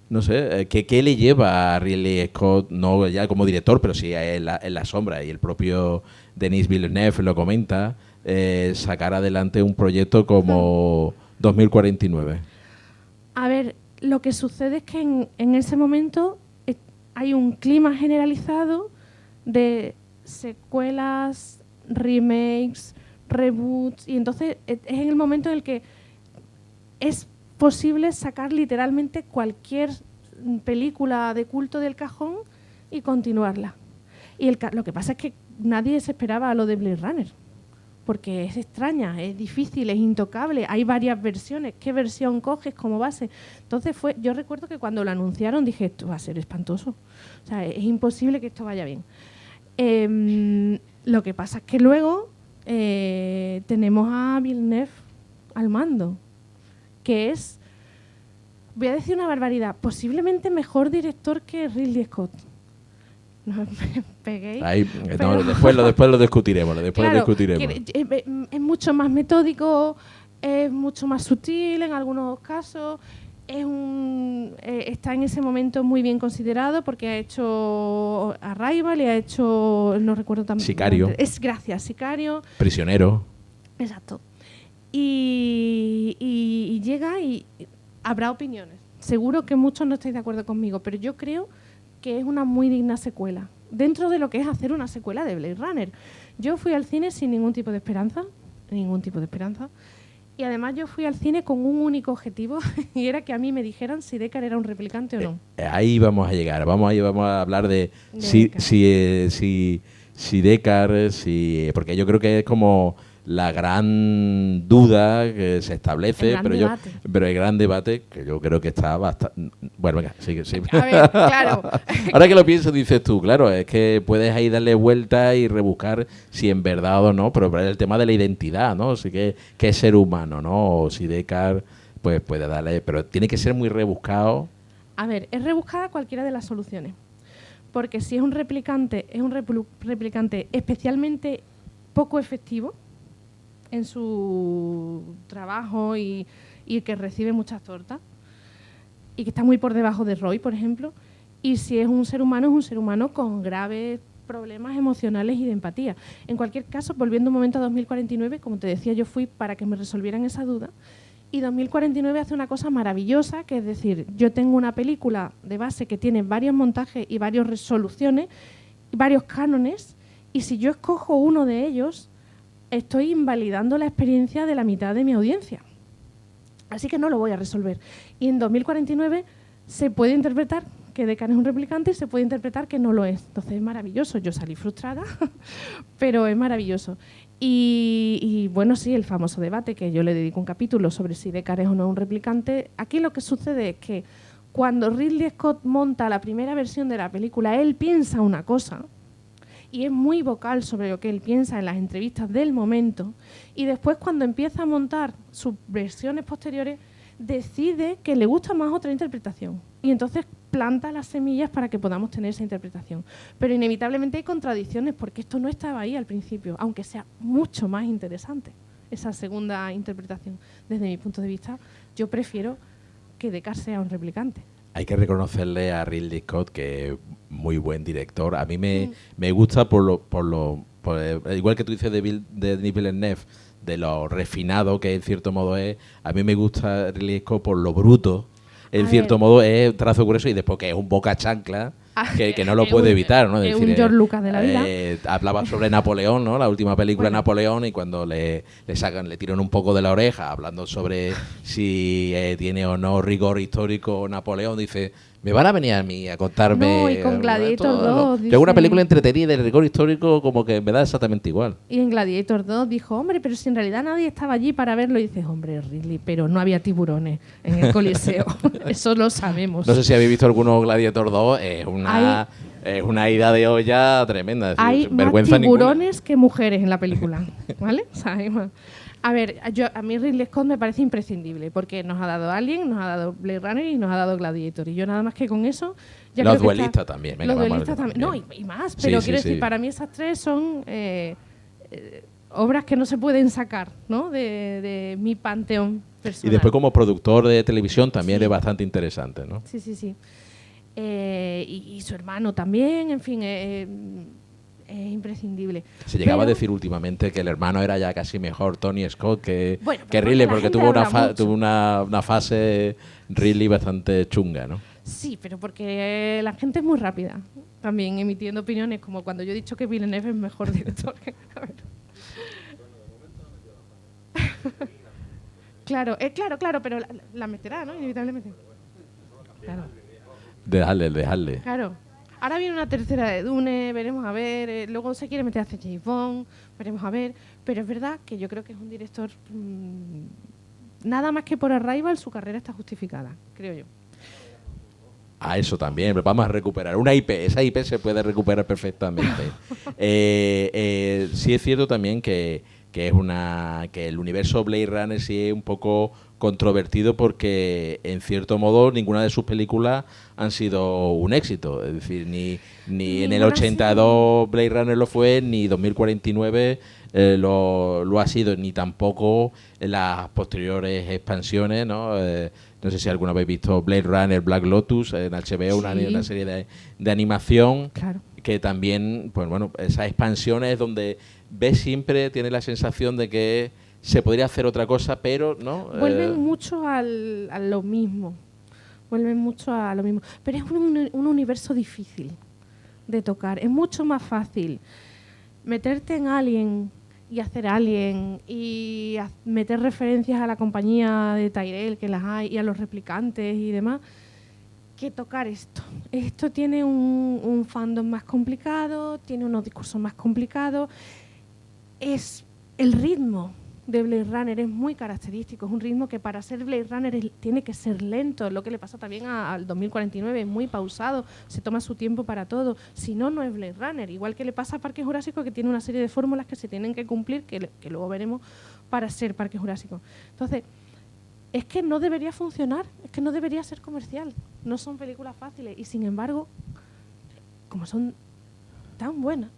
No sé, ¿qué le lleva a Ridley Scott, no ya como director, pero sí en la sombra, y el propio Denis Villeneuve lo comenta, sacar adelante un proyecto como 2049? A ver, lo que sucede es que en ese momento hay un clima generalizado de secuelas, remakes, reboots, y entonces es en el momento en el que es posible sacar literalmente cualquier película de culto del cajón y continuarla. Y lo que pasa es que nadie se esperaba a lo de Blade Runner, porque es extraña, es difícil, es intocable, hay varias versiones, ¿qué versión coges como base? Entonces yo recuerdo que cuando lo anunciaron dije, esto va a ser espantoso, o sea, es imposible que esto vaya bien. Lo que pasa es que luego tenemos a Villeneuve al mando, que es, voy a decir una barbaridad, posiblemente mejor director que Ridley Scott. No me peguéis. Después lo discutiremos. Claro, es mucho más metódico, es mucho más sutil en algunos casos, está en ese momento muy bien considerado porque ha hecho Arrival y ha hecho, no recuerdo también. Sicario. Sicario. Prisionero. Exacto. Y llega y habrá opiniones. Seguro que muchos no estáis de acuerdo conmigo, pero yo creo que es una muy digna secuela. Dentro de lo que es hacer una secuela de Blade Runner. Yo fui al cine sin ningún tipo de esperanza. Y además yo fui al cine con un único objetivo y era que a mí me dijeran si Deckard era un replicante o no. Ahí vamos a llegar. Vamos a hablar de si Deckard, porque yo creo que es como la gran duda que se establece, pero el gran debate que yo creo que está bastante... Bueno, venga, sigue. A ver, claro. Ahora que lo pienso, dices tú, claro, es que puedes ahí darle vuelta y rebuscar si en verdad o no, pero el tema de la identidad, ¿no? Sí que es ser humano, ¿no? O si Deckard, pues puede darle... Pero tiene que ser muy rebuscado. A ver, es rebuscada cualquiera de las soluciones. Porque si es un replicante, replicante especialmente poco efectivo en su trabajo y que recibe muchas tortas y que está muy por debajo de Roy, por ejemplo. Y si es un ser humano con graves problemas emocionales y de empatía. En cualquier caso, volviendo un momento a 2049, como te decía, yo fui para que me resolvieran esa duda. Y 2049 hace una cosa maravillosa, que es decir, yo tengo una película de base que tiene varios montajes y varias resoluciones, varios cánones, y si yo escojo uno de ellos, estoy invalidando la experiencia de la mitad de mi audiencia. Así que no lo voy a resolver. Y en 2049 se puede interpretar que Deckard es un replicante y se puede interpretar que no lo es. Entonces es maravilloso. Yo salí frustrada, pero es maravilloso. Y bueno, sí, el famoso debate, que yo le dedico un capítulo sobre si Deckard es o no un replicante. Aquí lo que sucede es que cuando Ridley Scott monta la primera versión de la película, él piensa una cosa y es muy vocal sobre lo que él piensa en las entrevistas del momento, y después cuando empieza a montar sus versiones posteriores decide que le gusta más otra interpretación y entonces planta las semillas para que podamos tener esa interpretación. Pero inevitablemente hay contradicciones porque esto no estaba ahí al principio, aunque sea mucho más interesante esa segunda interpretación. Desde mi punto de vista, yo prefiero que Deckard sea un replicante. Hay que reconocerle a Ridley Scott que es muy buen director. A mí me gusta igual que tú dices de Denis Villeneuve, de lo refinado que en cierto modo es. A mí me gusta Ridley Scott por lo bruto. En cierto modo es trazo grueso, y después que es un boca chancla que no lo puede evitar, ¿no? Es un George Lucas de la vida. Hablaba sobre Napoleón, ¿no? La última película de Napoleón, y cuando le tiran un poco de la oreja hablando sobre si tiene o no rigor histórico Napoleón, dice: me van a venir a mí a contarme. No, y con Gladiator 2. Yo hago una película entretenida y de rigor histórico como que me da exactamente igual. Y en Gladiator 2 dijo: hombre, pero si en realidad nadie estaba allí para verlo. Y dices: hombre, Ridley, pero no había tiburones en el Coliseo. Eso lo sabemos. No sé si habéis visto alguno Gladiator 2, es una ida de olla tremenda. Es decir, hay vergüenza más tiburones ninguna. que mujeres en la película, ¿vale? O sea, a ver, a mí Ridley Scott me parece imprescindible porque nos ha dado Alien, nos ha dado Blade Runner y nos ha Gladiator. Y yo nada más que con eso... Ya los creo que duelistas también. Venga, los duelistas también. No, y más. Pero quiero decir, para mí esas tres son obras que no se pueden sacar, ¿no? De mi panteón personal. Y después como productor de televisión también es bastante interesante, ¿no? Sí. Y su hermano también, en fin... es imprescindible. Se llegaba a decir últimamente que el hermano era ya casi mejor Tony Scott que pero Ridley, porque tuvo una fase Ridley bastante chunga, ¿no? Sí, pero porque la gente es muy rápida también emitiendo opiniones, como cuando yo he dicho que Villeneuve es mejor director. Claro, pero la meterá, ¿no? Inevitablemente. Claro. Dejarle. Claro. Ahora viene una tercera de Dune, veremos a ver. Luego se quiere meter a hacer James Bond, veremos a ver. Pero es verdad que yo creo que es un director... nada más que por Arrival su carrera está justificada, creo yo. A eso también, vamos a recuperar una IP. Esa IP se puede recuperar perfectamente. Sí es cierto también que el universo Blade Runner sí es un poco controvertido porque en cierto modo ninguna de sus películas han sido un éxito. Es decir, ni en el 82 Blade Runner lo fue, ni 2049 lo ha sido, ni tampoco en las posteriores expansiones, ¿no? No sé si alguna habéis visto Blade Runner Black Lotus en HBO, una serie de animación. Claro. Que también, pues bueno, esas expansiones donde ves siempre, tienes la sensación de que se podría hacer otra cosa, pero no. Vuelven mucho a lo mismo. Pero es un universo difícil de tocar. Es mucho más fácil meterte en Alien y hacer Alien y meter referencias a la compañía de Tyrell, que las hay, y a los replicantes y demás, que tocar esto. Esto tiene un fandom más complicado, tiene unos discursos más complicados. Es el ritmo de Blade Runner es muy característico, es un ritmo que para ser Blade Runner tiene que ser lento, es lo que le pasa también al 2049, es muy pausado, se toma su tiempo para todo, si no, no es Blade Runner, igual que le pasa a Parque Jurásico, que tiene una serie de fórmulas que se tienen que cumplir, que luego veremos, para ser Parque Jurásico. Entonces, es que no debería funcionar, es que no debería ser comercial, no son películas fáciles, y sin embargo, como son tan buenas.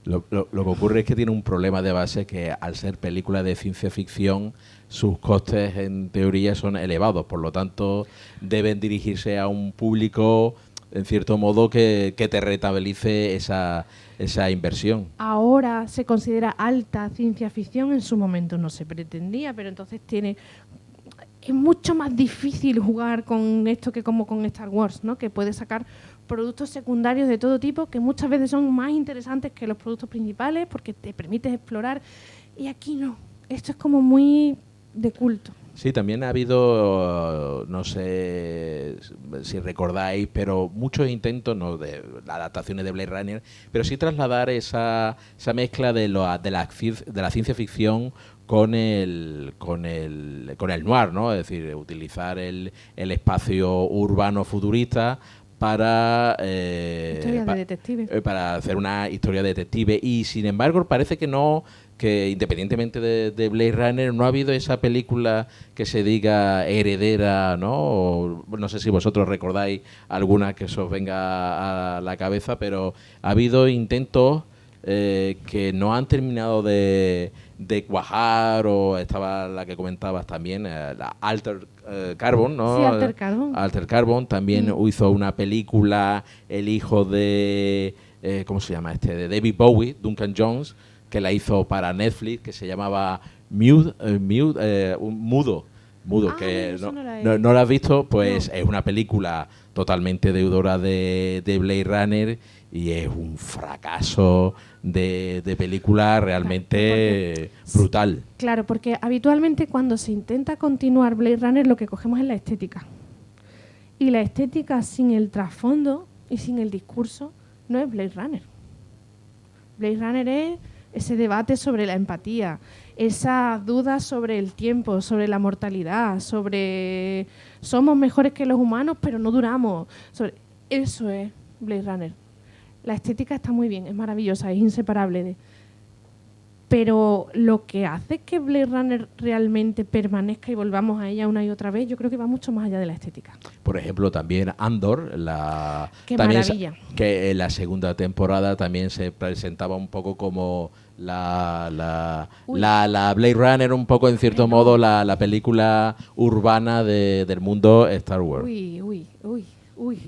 Lo que ocurre es que tiene un problema de base, que al ser películas de ciencia ficción, sus costes en teoría son elevados, por lo tanto deben dirigirse a un público en cierto modo que te rentabilice esa inversión. Ahora se considera alta ciencia ficción, en su momento no se pretendía, pero entonces es mucho más difícil jugar con esto que como con Star Wars, ¿no? Que puede sacar productos secundarios de todo tipo que muchas veces son más interesantes que los productos principales porque te permites explorar, y aquí no. Esto es como muy de culto. Sí, también ha habido, no sé si recordáis, pero muchos intentos, no de las adaptaciones de Blade Runner, pero sí trasladar esa mezcla de la ciencia ficción con el noir, ¿no? Es decir, utilizar el espacio urbano futurista para Historias de detective. para hacer una historia de detective, y sin embargo parece que independientemente de Blade Runner no ha habido esa película que se diga heredera, ¿no? O, no sé si vosotros recordáis alguna que se os venga a la cabeza, pero ha habido intentos que no han terminado de cuajar, o estaba la que comentabas también, la Alter Carbon, ¿no? Sí, Alter Carbon. Alter Carbon también hizo una película, el hijo de ¿cómo se llama este? De David Bowie, Duncan Jones, que la hizo para Netflix, que se llamaba Mudo, que eso no la he- no la has visto, pues No. es una película totalmente deudora de Blade Runner, y es un fracaso de película realmente brutal. Claro, porque habitualmente cuando se intenta continuar Blade Runner lo que cogemos es la estética. Y la estética sin el trasfondo y sin el discurso no es Blade Runner. Blade Runner es ese debate sobre la empatía, esas dudas sobre el tiempo, sobre la mortalidad, sobre somos mejores que los humanos pero no duramos. Eso es Blade Runner. La estética está muy bien, es maravillosa, es inseparable pero lo que hace que Blade Runner realmente permanezca y volvamos a ella una y otra vez, yo creo que va mucho más allá de la estética. Por ejemplo, también Andor, ¡Qué también maravilla! que en la segunda temporada también se presentaba un poco como la Blade Runner, un poco en cierto modo la película urbana del mundo Star Wars. Uy,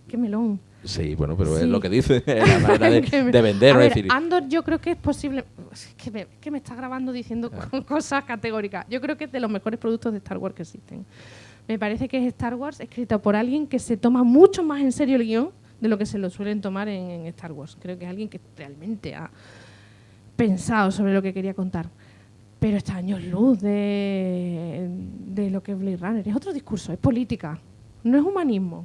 qué melón. Sí, bueno, pero Sí. es lo que dice, es la manera de vender. A ver, Es decir, Andor yo creo que es posible... Es que me está grabando diciendo cosas categóricas. Yo creo que es de los mejores productos de Star Wars que existen. Me parece que es Star Wars escrita por alguien que se toma mucho más en serio el guión de lo que se lo suelen tomar en Star Wars. Creo que es alguien que realmente ha pensado sobre lo que quería contar. Pero está años luz de lo que es Blade Runner. Es otro discurso, es política, no es humanismo.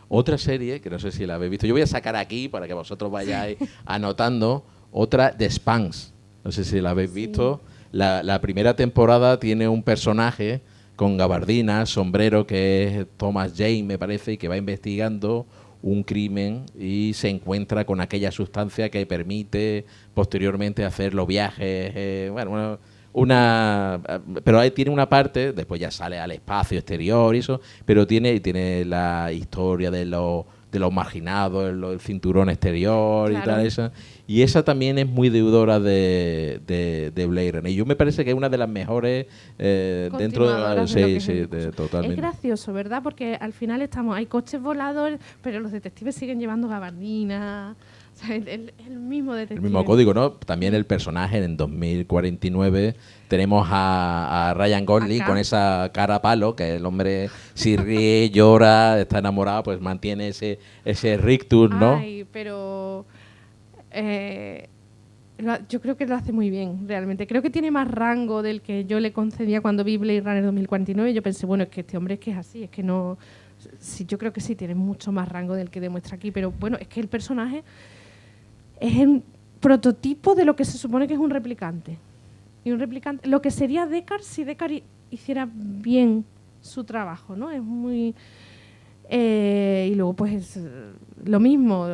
otra serie, que no sé si la habéis visto, yo voy a sacar aquí para que vosotros vayáis anotando, otra de Spans. No sé si la habéis visto. La primera temporada tiene un personaje con gabardina, sombrero, que es Thomas Jane, me parece, y que va investigando un crimen y se encuentra con aquella sustancia que permite posteriormente hacer los viajes. Pero ahí tiene una parte, después ya sale al espacio exterior y eso, pero tiene la historia de los marginados, el cinturón exterior, Claro. y tal esa. Y esa también es muy deudora de Blade Runner. Y yo me parece que es una de las mejores dentro de Continuadoras de lo que es el discurso. totalmente. Es gracioso, ¿verdad? Porque al final hay coches voladores, pero los detectives siguen llevando gabardina. O sea, el mismo detective. El mismo código, ¿no? También el personaje en 2049 tenemos a Ryan Gosling Acá. con esa cara a palo, que el hombre si ríe, llora, está enamorado, pues mantiene ese rictus, ¿no? Ay, pero yo creo que lo hace muy bien, realmente. Creo que tiene más rango del que yo le concedía cuando vi Blade Runner 2049. Yo pensé, bueno, es que este hombre es que es así, es que no... Sí, yo creo que sí, tiene mucho más rango del que demuestra aquí, pero bueno, es que el personaje es el prototipo de lo que se supone que es un replicante. Y un replicante, lo que sería Deckard si Deckard hiciera bien su trabajo, ¿no? Es muy... y luego pues lo mismo,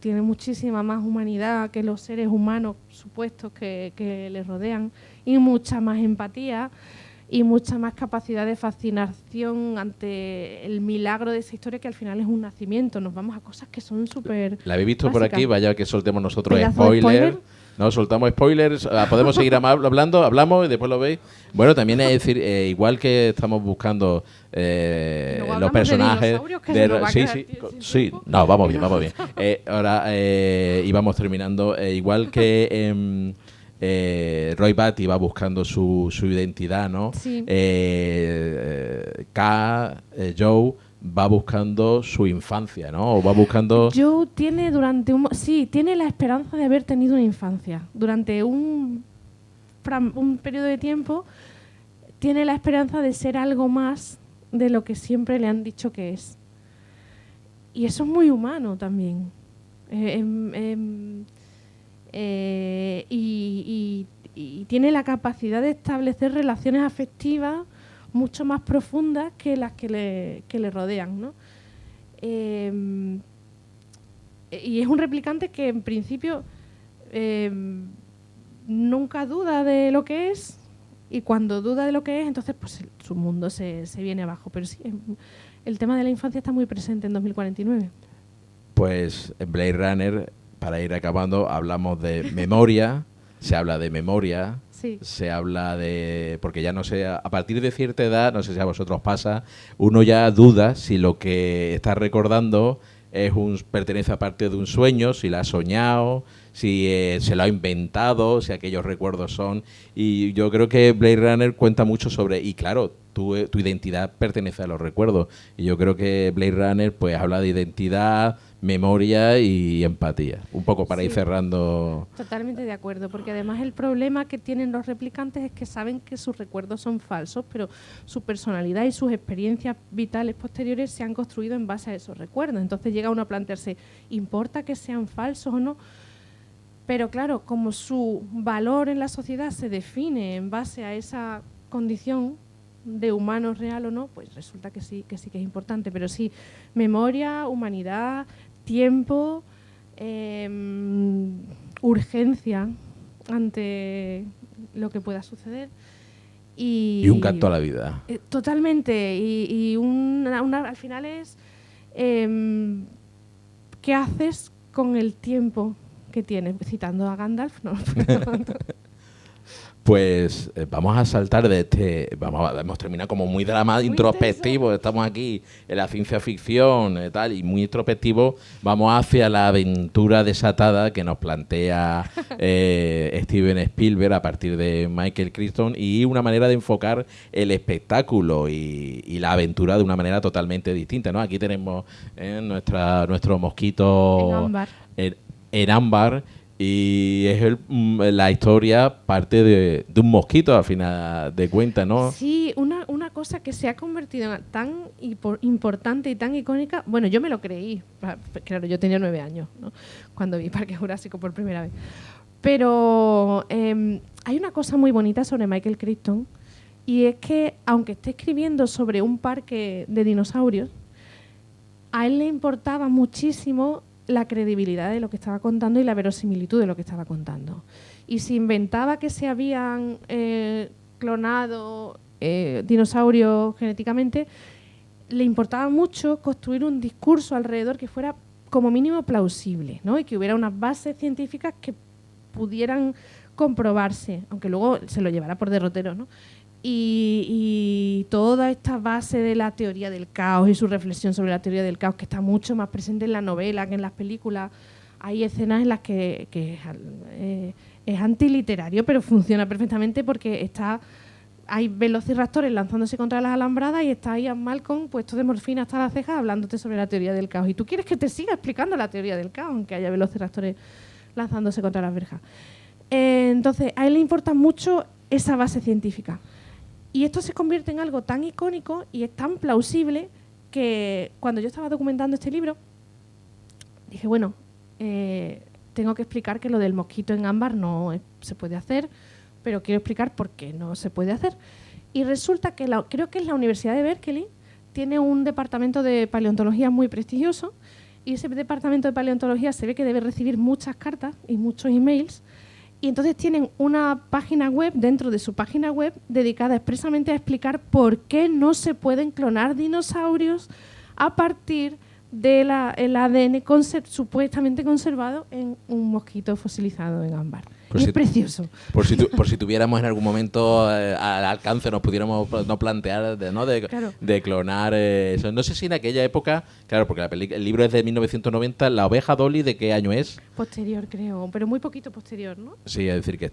tiene muchísima más humanidad que los seres humanos supuestos que le rodean, y mucha más empatía y mucha más capacidad de fascinación ante el milagro de esa historia, que al final es un nacimiento. Nos vamos a cosas que son súper ¿La habéis visto por básicas. aquí? Vaya que soltemos nosotros Pedazo de spoiler. No, soltamos spoilers. Podemos seguir hablamos y después lo veis. Bueno, también es decir, igual que estamos buscando luego hablamos los de personajes. dinosaurios, que se nos va a quedar sin Sí, tiempo. no, vamos bien. Ahora íbamos terminando. Igual que Roy Batty va buscando su identidad, ¿no? Sí. Joe va buscando su infancia, ¿no? O va buscando... Joe tiene tiene la esperanza de haber tenido una infancia. Durante un periodo de tiempo tiene la esperanza de ser algo más de lo que siempre le han dicho que es. Y eso es muy humano también. Y tiene la capacidad de establecer relaciones afectivas mucho más profundas que las que le rodean, ¿no? Y es un replicante que en principio nunca duda de lo que es, y cuando duda de lo que es, entonces pues su mundo se viene abajo. Pero sí, el tema de la infancia está muy presente en 2049. Pues en Blade Runner, para ir acabando, hablamos de memoria, se habla de memoria, Sí. se habla de... Porque ya no sé, a partir de cierta edad, no sé si a vosotros pasa, uno ya duda si lo que está recordando pertenece a parte de un sueño, si lo ha soñado, si se lo ha inventado, si aquellos recuerdos son... Y yo creo que Blade Runner cuenta mucho sobre... Y claro, tu identidad pertenece a los recuerdos. Y yo creo que Blade Runner pues habla de identidad, memoria y empatía. Un poco para ir cerrando... Totalmente de acuerdo, porque además el problema que tienen los replicantes es que saben que sus recuerdos son falsos, pero su personalidad y sus experiencias vitales posteriores se han construido en base a esos recuerdos. Entonces llega uno a plantearse, ¿importa que sean falsos o no? Pero claro, como su valor en la sociedad se define en base a esa condición de humano real o no, pues resulta que sí que es importante. Pero sí, memoria, humanidad, tiempo, urgencia ante lo que pueda suceder. Y un canto a la vida. Totalmente. Y al final es ¿qué haces con el tiempo que tienes? Citando a Gandalf, ¿no? Pues vamos a saltar de hemos terminado como muy dramático, introspectivo, estamos aquí en la ciencia ficción tal, y muy introspectivo, vamos hacia la aventura desatada que nos plantea Steven Spielberg a partir de Michael Crichton, y una manera de enfocar el espectáculo y la aventura de una manera totalmente distinta, ¿no? Aquí tenemos nuestro mosquito en ámbar. En ámbar. Y es la historia parte de un mosquito al final de cuentas, ¿no? Sí, una cosa que se ha convertido en tan importante y tan icónica. Bueno, yo me lo creí. Claro, yo tenía 9 años, ¿no?, cuando vi Parque Jurásico por primera vez. Pero hay una cosa muy bonita sobre Michael Crichton, y es que, aunque esté escribiendo sobre un parque de dinosaurios, a él le importaba muchísimo la credibilidad de lo que estaba contando y la verosimilitud de lo que estaba contando. Y si inventaba que se habían clonado dinosaurios genéticamente, le importaba mucho construir un discurso alrededor que fuera como mínimo plausible, ¿no? Y que hubiera unas bases científicas que pudieran comprobarse, aunque luego se lo llevara por derrotero, ¿no? Y toda esta base de la teoría del caos y su reflexión sobre la teoría del caos, que está mucho más presente en la novela que en las películas. Hay escenas en las que es antiliterario, pero funciona perfectamente porque hay velociraptores lanzándose contra las alambradas y está Ian Malcolm puesto de morfina hasta las cejas hablándote sobre la teoría del caos. Y tú quieres que te siga explicando la teoría del caos, aunque haya velociraptores lanzándose contra las verjas. Entonces, a él le importa mucho esa base científica. Y esto se convierte en algo tan icónico y es tan plausible que cuando yo estaba documentando este libro, dije, bueno, tengo que explicar que lo del mosquito en ámbar no se puede hacer, pero quiero explicar por qué no se puede hacer. Y resulta que creo que es la Universidad de Berkeley, tiene un departamento de paleontología muy prestigioso, y ese departamento de paleontología se ve que debe recibir muchas cartas y muchos emails. Y entonces tienen una página web dentro de su página web dedicada expresamente a explicar por qué no se pueden clonar dinosaurios a partir del ADN supuestamente conservado en un mosquito fosilizado en ámbar. Es precioso. Por si tuviéramos en algún momento al alcance, nos pudiéramos no plantear de clonar eso. No sé si en aquella época, claro, porque el libro es de 1990, ¿la oveja Dolly de qué año es? Posterior, creo, pero muy poquito posterior, ¿no? Sí, es decir, que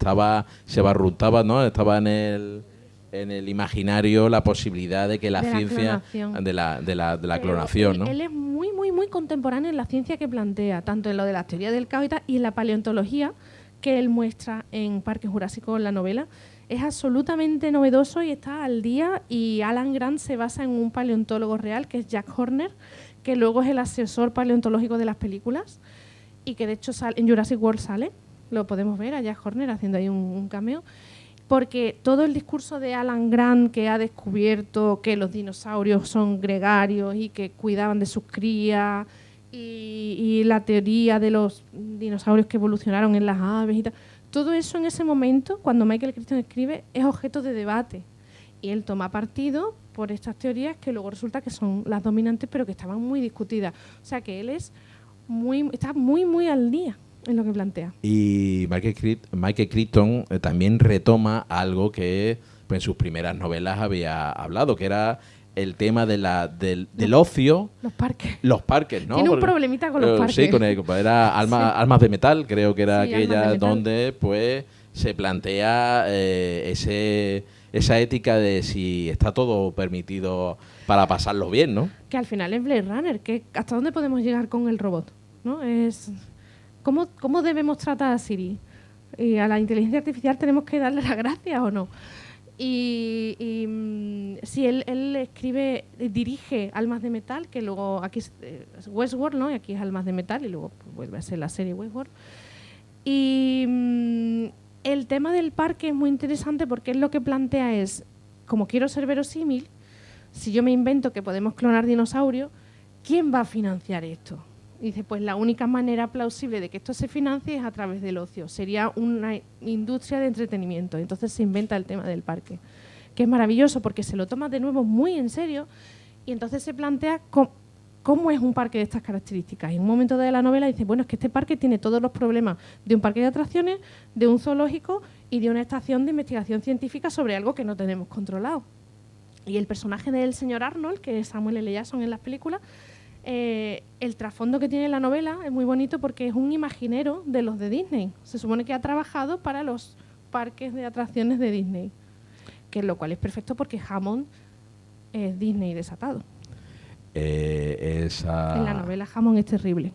se barruntaba, ¿no? Estaba en el imaginario la posibilidad de que la ciencia de la clonación, ¿no? Él es muy, muy, muy contemporáneo en la ciencia que plantea, tanto en lo de las teorías del caos y en la paleontología que él muestra en Parque Jurásico, en la novela. Es absolutamente novedoso y está al día, y Alan Grant se basa en un paleontólogo real, que es Jack Horner, que luego es el asesor paleontológico de las películas y que de hecho en Jurassic World sale, lo podemos ver a Jack Horner haciendo ahí un cameo, porque todo el discurso de Alan Grant, que ha descubierto que los dinosaurios son gregarios y que cuidaban de sus crías, y la teoría de los dinosaurios que evolucionaron en las aves y tal, todo eso en ese momento, cuando Michael Crichton escribe, es objeto de debate. Y él toma partido por estas teorías que luego resulta que son las dominantes, pero que estaban muy discutidas. O sea que él está muy al día en lo que plantea. Y Michael Crichton también retoma algo que pues, en sus primeras novelas había hablado, que era el tema del ocio. Los parques, ¿no? Tiene un problemita con los parques. Sí, era Almas de Metal, creo que era sí, aquella donde pues se plantea esa ética de si está todo permitido para pasarlo bien, ¿no? Que al final es Blade Runner, que hasta dónde podemos llegar con el robot, ¿no? ¿Cómo debemos tratar a Siri? Y a la inteligencia artificial tenemos que darle las gracias o no. Y si él dirige Almas de Metal, que luego aquí es Westworld, ¿no? Y aquí es Almas de Metal y luego pues, vuelve a ser la serie Westworld. Y el tema del parque es muy interesante porque él lo que plantea es, como quiero ser verosímil, si yo me invento que podemos clonar dinosaurios, ¿quién va a financiar esto? Y dice, pues la única manera plausible de que esto se financie es a través del ocio. Sería una industria de entretenimiento. Entonces se inventa el tema del parque, que es maravilloso porque se lo toma de nuevo muy en serio y entonces se plantea cómo es un parque de estas características. Y en un momento de la novela dice, bueno, es que este parque tiene todos los problemas de un parque de atracciones, de un zoológico y de una estación de investigación científica sobre algo que no tenemos controlado. Y el personaje del señor Arnold, que es Samuel L. Jackson en las películas, el trasfondo que tiene la novela es muy bonito porque es un imaginero de los de Disney. Se supone que ha trabajado para los parques de atracciones de Disney, que lo cual es perfecto porque Hammond es Disney desatado. En la novela Hammond es terrible.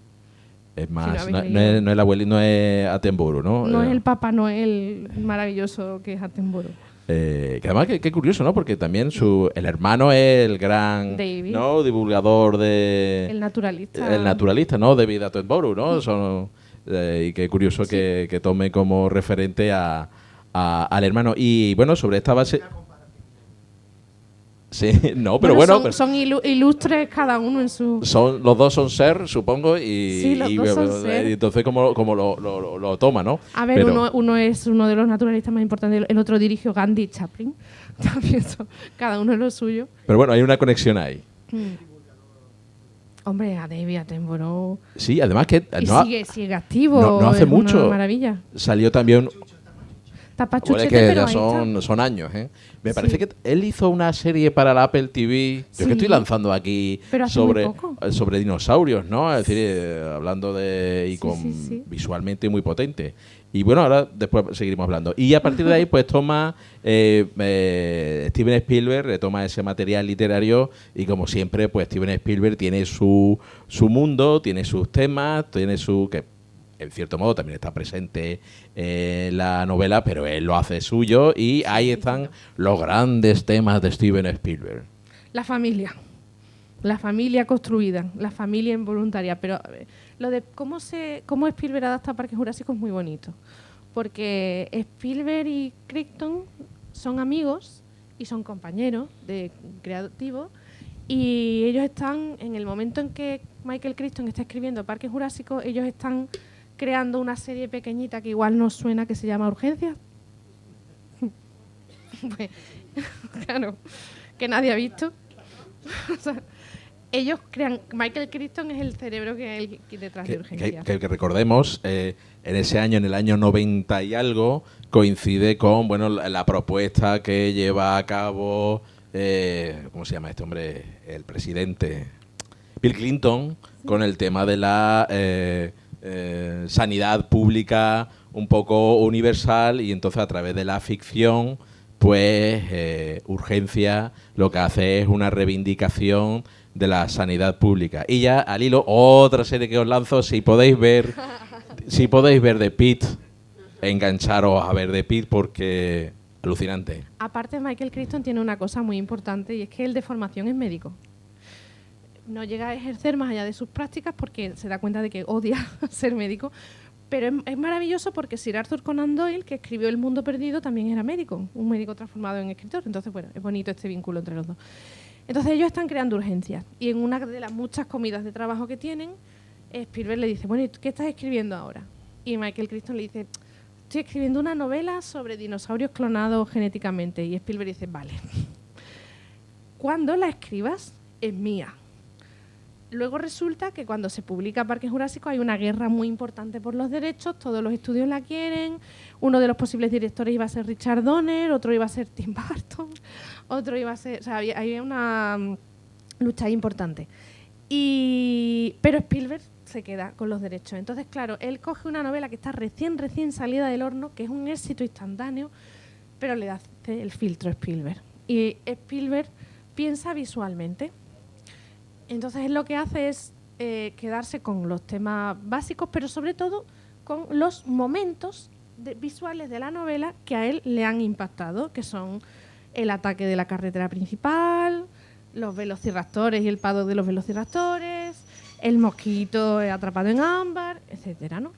Es más, si no es el abuelito, no es Attenborough, ¿no? No es el Papá Noel maravilloso que es Attenborough. Que además, qué curioso, ¿no? Porque también el hermano es el gran David, ¿no? Divulgador de... El naturalista. El naturalista, ¿no? David Attenborough, ¿no? Y qué curioso sí. que tome como referente al hermano. Y bueno, sobre esta base... Sí, no, pero bueno. Son ilustres cada uno en su... Los dos son ser, supongo, sí, los dos son ser. Y entonces como lo toma, ¿no? A ver, uno es uno de los naturalistas más importantes, el otro dirigió Gandhi y Chaplin. También cada uno es lo suyo. Pero bueno, hay una conexión ahí. Hombre, a David Attenborough... Sí, además que... sigue activo. No hace mucho. Una maravilla. Salió también... Tapachuchete, es que pero ya son años, ¿eh? Me parece que él hizo una serie para la Apple TV. Yo que estoy lanzando aquí sobre dinosaurios, ¿no? Es decir, hablando de... visualmente muy potente. Y bueno, ahora después seguiremos hablando. Y a partir de ahí, pues toma... Steven Spielberg retoma ese material literario y como siempre, pues Steven Spielberg tiene su mundo, tiene sus temas, tiene su... que en cierto modo también está presente en la novela, pero él lo hace suyo y ahí están los grandes temas de Steven Spielberg. La familia construida, la familia involuntaria, pero lo de cómo Spielberg adapta Parque Jurásico es muy bonito, porque Spielberg y Crichton son amigos y son compañeros de creativo y ellos están, en el momento en que Michael Crichton está escribiendo Parque Jurásico, ellos están creando una serie pequeñita que igual nos suena, que se llama Urgencias. Pues, claro, que nadie ha visto. O sea, ellos crean... Michael Crichton es el cerebro que hay detrás de Urgencias. Que recordemos, en ese año, en el año 90 y algo, coincide con la propuesta que lleva a cabo... ¿cómo se llama este hombre? El presidente Bill Clinton, con el tema de la... sanidad pública un poco universal y entonces a través de la ficción pues Urgencia lo que hace es una reivindicación de la sanidad pública. Y ya al hilo, otra serie que os lanzo, si podéis ver The Pitt, engancharos a ver The Pitt porque Alucinante. Aparte, Michael Crichton tiene una cosa muy importante y es que él de formación es médico. No llega a ejercer más allá de sus prácticas porque se da cuenta de que odia ser médico, pero es maravilloso porque Sir Arthur Conan Doyle, que escribió El mundo perdido, también era médico, un médico transformado en escritor. Entonces, bueno, es bonito este vínculo entre los dos. Entonces ellos están creando urgencias y en una de las muchas comidas de trabajo que tienen, Spielberg le dice, bueno, ¿y qué estás escribiendo ahora? Y Michael Crichton le dice, estoy escribiendo una novela sobre dinosaurios clonados genéticamente. Y Spielberg dice, vale, cuando la escribas es mía. Luego resulta que cuando se publica Parque Jurásico hay una guerra muy importante por los derechos, todos los estudios la quieren, uno de los posibles directores iba a ser Richard Donner, otro iba a ser Tim Burton, otro iba a ser... O sea, había una lucha ahí importante. Pero Spielberg se queda con los derechos. Entonces, claro, él coge una novela que está recién salida del horno, que es un éxito instantáneo, pero le hace el filtro a Spielberg. Y Spielberg piensa visualmente. Entonces, él lo que hace es quedarse con los temas básicos, pero sobre todo con los momentos visuales de la novela que a él le han impactado, que son el ataque de la carretera principal, los velociraptores y el pado de los velociraptores, el mosquito atrapado en ámbar, etcétera, ¿no?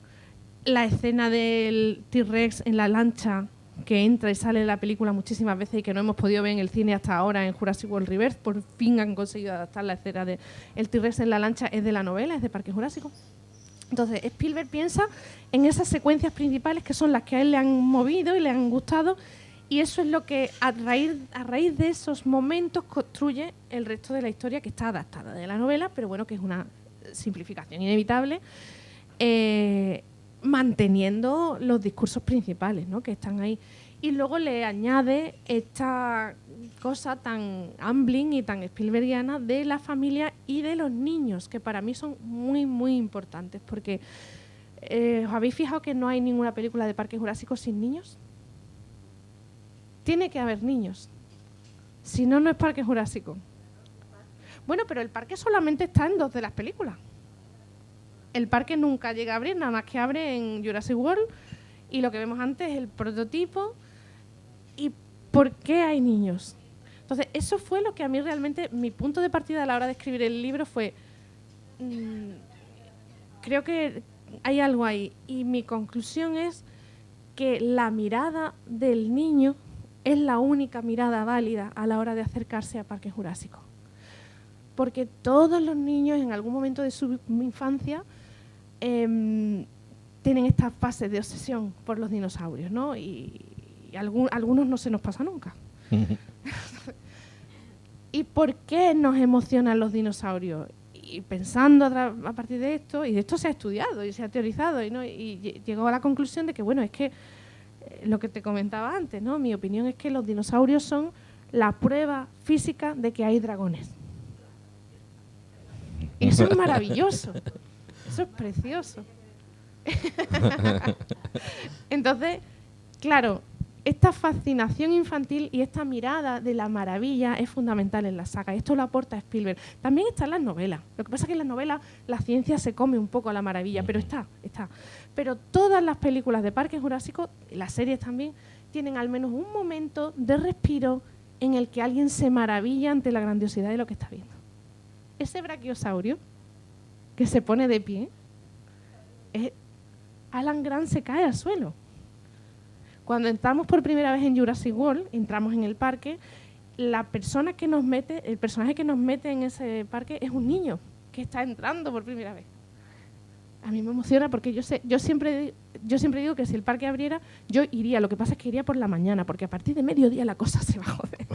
La escena del T-Rex en la lancha que entra y sale de la película muchísimas veces y que no hemos podido ver en el cine hasta ahora en Jurassic World Rebirth, por fin han conseguido adaptar la escena del T-Rex en la lancha, es de la novela, es de Parque Jurásico. Entonces Spielberg piensa en esas secuencias principales que son las que a él le han movido y le han gustado, y eso es lo que a raíz de esos momentos construye el resto de la historia, que está adaptada de la novela, pero bueno, que es una simplificación inevitable, manteniendo los discursos principales, ¿no?, que están ahí. Y luego le añade esta cosa tan Amblin y tan Spielbergiana de la familia y de los niños, que para mí son muy, muy importantes, porque ¿os habéis fijado que no hay ninguna película de Parque Jurásico sin niños? Tiene que haber niños. Si no, no es Parque Jurásico. Bueno, pero el parque solamente está en 2 de las películas. El parque nunca llega a abrir, nada más que abre en Jurassic World, y lo que vemos antes es el prototipo. ¿Y por qué hay niños? Entonces, eso fue lo que a mí realmente, mi punto de partida a la hora de escribir el libro fue, creo que hay algo ahí, y mi conclusión es que la mirada del niño es la única mirada válida a la hora de acercarse a Parque Jurásico. Porque todos los niños en algún momento de su infancia tienen estas fases de obsesión por los dinosaurios, ¿no? Y algunos no se nos pasa nunca. ¿Y por qué nos emocionan los dinosaurios? Y pensando a partir de esto, y de esto se ha estudiado y se ha teorizado, y llegó a la conclusión de que, bueno, es que lo que te comentaba antes, ¿no? Mi opinión es que los dinosaurios son la prueba física de que hay dragones. Y eso es maravilloso. Eso es precioso. Entonces, claro, esta fascinación infantil y esta mirada de la maravilla es fundamental en la saga. Esto lo aporta Spielberg. También está en las novelas. Lo que pasa es que en las novelas la ciencia se come un poco a la maravilla, pero está. Pero todas las películas de Parque Jurásico, las series también, tienen al menos un momento de respiro en el que alguien se maravilla ante la grandiosidad de lo que está viendo. Ese brachiosaurio que se pone de pie, Alan Grant se cae al suelo. Cuando entramos por primera vez en Jurassic World, entramos en el parque, el personaje que nos mete en ese parque es un niño que está entrando por primera vez. A mí me emociona porque yo siempre digo que si el parque abriera, yo iría. Lo que pasa es que iría por la mañana, porque a partir de mediodía la cosa se va a joder.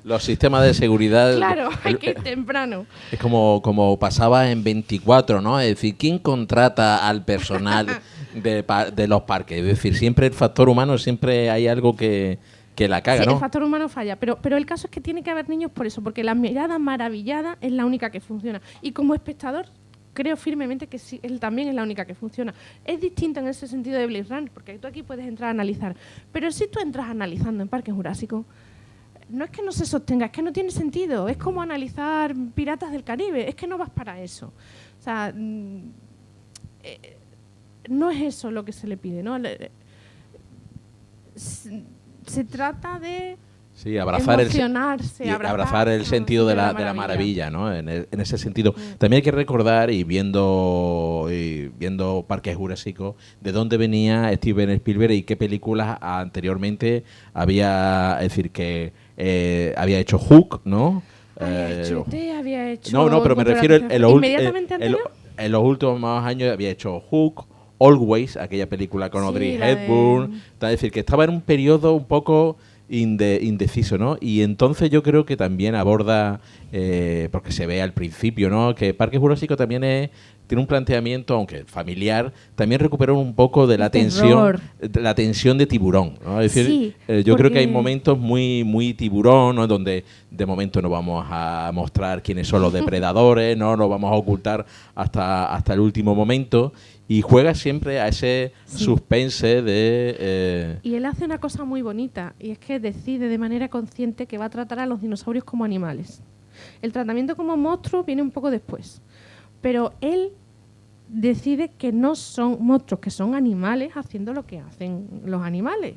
Los sistemas de seguridad... Claro, hay que ir temprano. Es como pasaba en 24, ¿no? Es decir, ¿quién contrata al personal de los parques? Es decir, siempre el factor humano, siempre hay algo que la caga, sí, ¿no? El factor humano falla, pero el caso es que tiene que haber niños por eso, porque la mirada maravillada es la única que funciona. Y como espectador, creo firmemente que sí, él también es la única que funciona. Es distinto en ese sentido de Blade Runner, porque tú aquí puedes entrar a analizar. Pero si tú entras analizando en Parque Jurásico, no es que no se sostenga, es que no tiene sentido. Es como analizar Piratas del Caribe, es que no vas para eso. O sea, no es eso lo que se le pide, ¿no? se trata de Sí, abrazar emocionarse, abrazar el sentido de la maravilla, ¿no? En ese sentido. También hay que recordar, y viendo Parque Jurásico, de dónde venía Steven Spielberg y qué películas anteriormente había, es decir, que había hecho Hook, ¿no? Había hecho... No, pero me refiero ¿Inmediatamente anterior? En los últimos años había hecho Hook, Always, aquella película con Audrey Hepburn. Es decir, que estaba en un periodo un poco indeciso, ¿no? Y entonces yo creo que también aborda, porque se ve al principio, ¿no? Que Parque Jurásico también tiene un planteamiento, aunque familiar, también recupera un poco de la tensión de Tiburón, ¿no? Es decir, yo creo que hay momentos muy Tiburón, ¿no? Donde de momento no vamos a mostrar quiénes son los depredadores, no nos vamos a ocultar hasta el último momento. Y juega siempre a ese suspense de... Y él hace una cosa muy bonita, y es que decide de manera consciente que va a tratar a los dinosaurios como animales. El tratamiento como monstruos viene un poco después. Pero él decide que no son monstruos, que son animales haciendo lo que hacen los animales.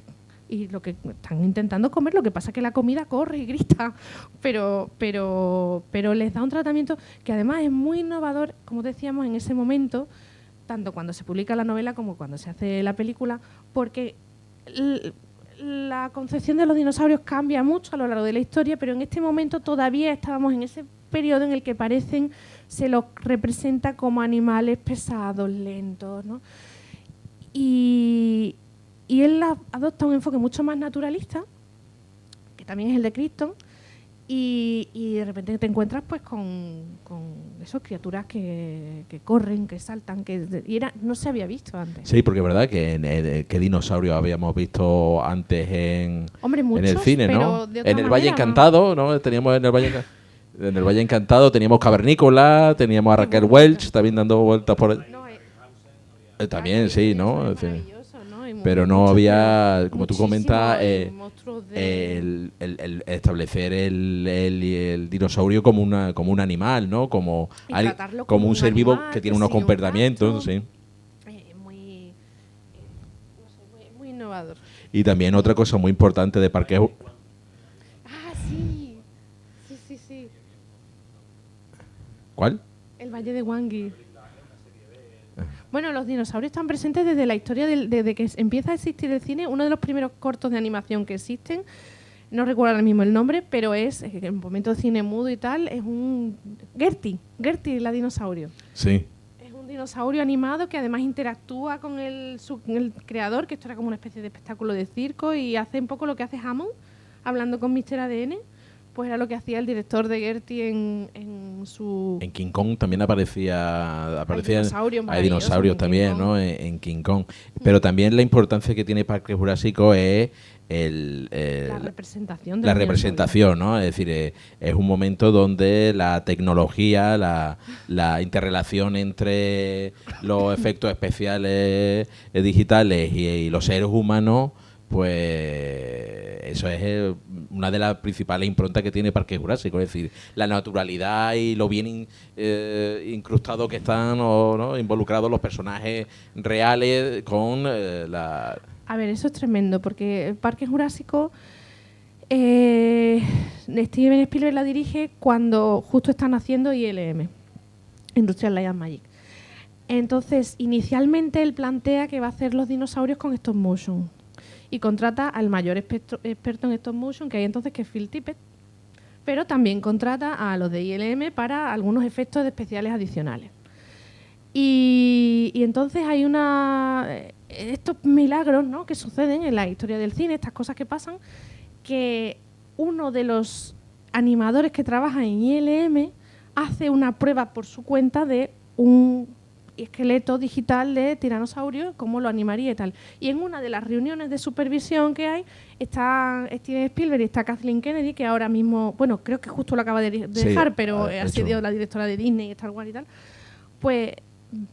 Y lo que están intentando comer, lo que pasa es que la comida corre y grita, pero les da un tratamiento que además es muy innovador, como decíamos, en ese momento, tanto cuando se publica la novela como cuando se hace la película, porque la concepción de los dinosaurios cambia mucho a lo largo de la historia, pero en este momento todavía estábamos en ese periodo en el que se los representa como animales pesados, lentos, ¿no? Y él adopta un enfoque mucho más naturalista, que también es el de Crichton, y de repente te encuentras pues con esas criaturas que corren, que saltan, no se había visto antes. Sí, porque es verdad que ¿qué dinosaurios habíamos visto antes en el cine, ¿no? En el Valle Encantado, ¿no? Teníamos en el Valle Encantado teníamos cavernícola, teníamos a Raquel Welch también dando vueltas por ahí. También, sí, ¿no? Pero no había, como tú comentas, el establecer el dinosaurio como un animal, ¿no? Como un ser vivo que tiene unos comportamientos, sí. Muy innovador. Y también otra cosa muy importante de Parque... Sí. ¿Cuál? El Valle de Wangui. Bueno, los dinosaurios están presentes desde la historia, desde que empieza a existir el cine. Uno de los primeros cortos de animación que existen, no recuerdo ahora mismo el nombre, pero es en un momento de cine mudo y tal, es un Gertie la dinosaurio. Sí. Es un dinosaurio animado que además interactúa con el creador, que esto era como una especie de espectáculo de circo, y hace un poco lo que hace Hammond, hablando con Mr. ADN. Pues era lo que hacía el director de Gertie en su... En King Kong también aparecía hay dinosaurios también, ¿no? En King Kong. Pero también la importancia que tiene Parque Jurásico es la representación. La representación, ¿no? Es decir, es un momento donde la tecnología, la interrelación entre los efectos especiales digitales y los seres humanos, pues eso es una de las principales improntas que tiene Parque Jurásico, es decir, la naturalidad y lo bien incrustados que están ¿no? involucrados los personajes reales con la... A ver, eso es tremendo, porque el Parque Jurásico Steven Spielberg la dirige cuando justo están haciendo ILM, Industrial Light and Magic. Entonces, inicialmente él plantea que va a hacer los dinosaurios con stop motion. Y contrata al mayor experto en stop motion que hay entonces, que es Phil Tippett, pero también contrata a los de ILM para algunos efectos especiales adicionales. Y entonces hay estos milagros, ¿no?, que suceden en la historia del cine, estas cosas que pasan, que uno de los animadores que trabaja en ILM hace una prueba por su cuenta de un esqueleto digital de tiranosaurio, cómo lo animaría y tal. Y en una de las reuniones de supervisión que hay, está Steven Spielberg y está Kathleen Kennedy, que ahora mismo, bueno, creo que justo lo acaba de dejar, pero ha sido la directora de Disney y Star Wars y tal, pues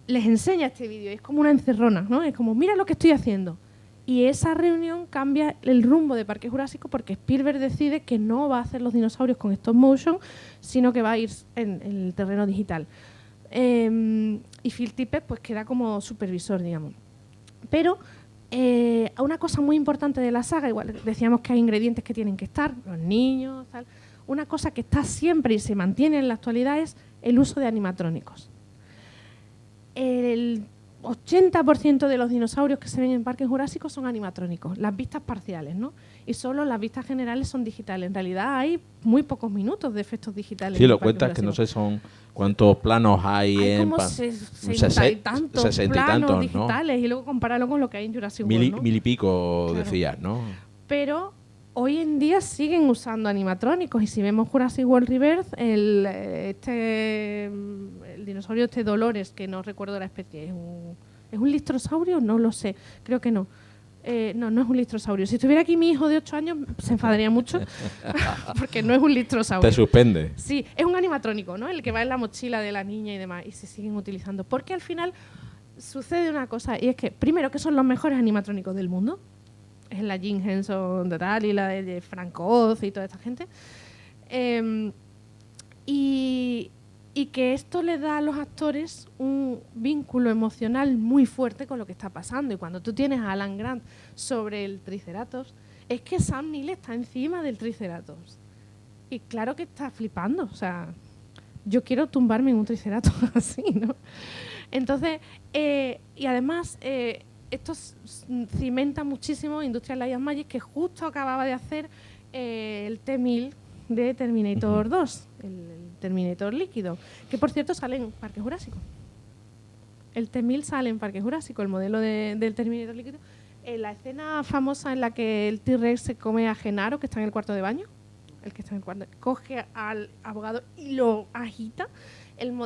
les enseña este vídeo. Es como una encerrona, ¿no? Es como, mira lo que estoy haciendo. Y esa reunión cambia el rumbo de Parque Jurásico, porque Spielberg decide que no va a hacer los dinosaurios con stop motion, sino que va a ir en el terreno digital. Y Phil Tippett pues queda como supervisor, digamos. Pero Una cosa muy importante de la saga, igual decíamos que hay ingredientes que tienen que estar, los niños, tal. Una cosa que está siempre y se mantiene en la actualidad es el uso de animatrónicos. El 80% de los dinosaurios que se ven en Parque Jurásico son animatrónicos, las vistas parciales, ¿no? Y solo las vistas generales son digitales. En realidad hay muy pocos minutos de efectos digitales. Sí, lo cuentas que no sé cuántos planos hay como en 60 y tantos 60 y planos tantos, digitales, ¿no? Y luego compararlo con lo que hay en Jurassic World, ¿no? Mil y pico, claro, decías, ¿no? Pero hoy en día siguen usando animatrónicos y si vemos Jurassic World Rebirth, el dinosaurio Dolores, que no recuerdo la especie, ¿es un listrosaurio? No lo sé, creo que no. No es un listrosaurio. Si estuviera aquí mi hijo de 8 años se enfadaría mucho porque no es un listrosaurio. Te suspende. Sí, es un animatrónico, ¿no? El que va en la mochila de la niña y demás, y se siguen utilizando. Porque al final sucede una cosa, y es que, primero, que son los mejores animatrónicos del mundo. Es la Jim Henson de tal y la de Frank Oz y toda esta gente. Y que esto le da a los actores un vínculo emocional muy fuerte con lo que está pasando. Y cuando tú tienes a Alan Grant sobre el Triceratops, es que Sam Neill está encima del Triceratops. Y claro que está flipando. O sea, yo quiero tumbarme en un Triceratops así, ¿no? Entonces, y además, esto cimenta muchísimo Industrial Light and Magic, que justo acababa de hacer el T-1000 de Terminator 2, el Terminator líquido, que por cierto sale en Parque Jurásico. El T-1000 sale en Parque Jurásico, el modelo del Terminator líquido. La escena famosa en la que el T-Rex se come a Genaro, que está en el cuarto de baño, el que está en el cuarto, coge al abogado y lo agita.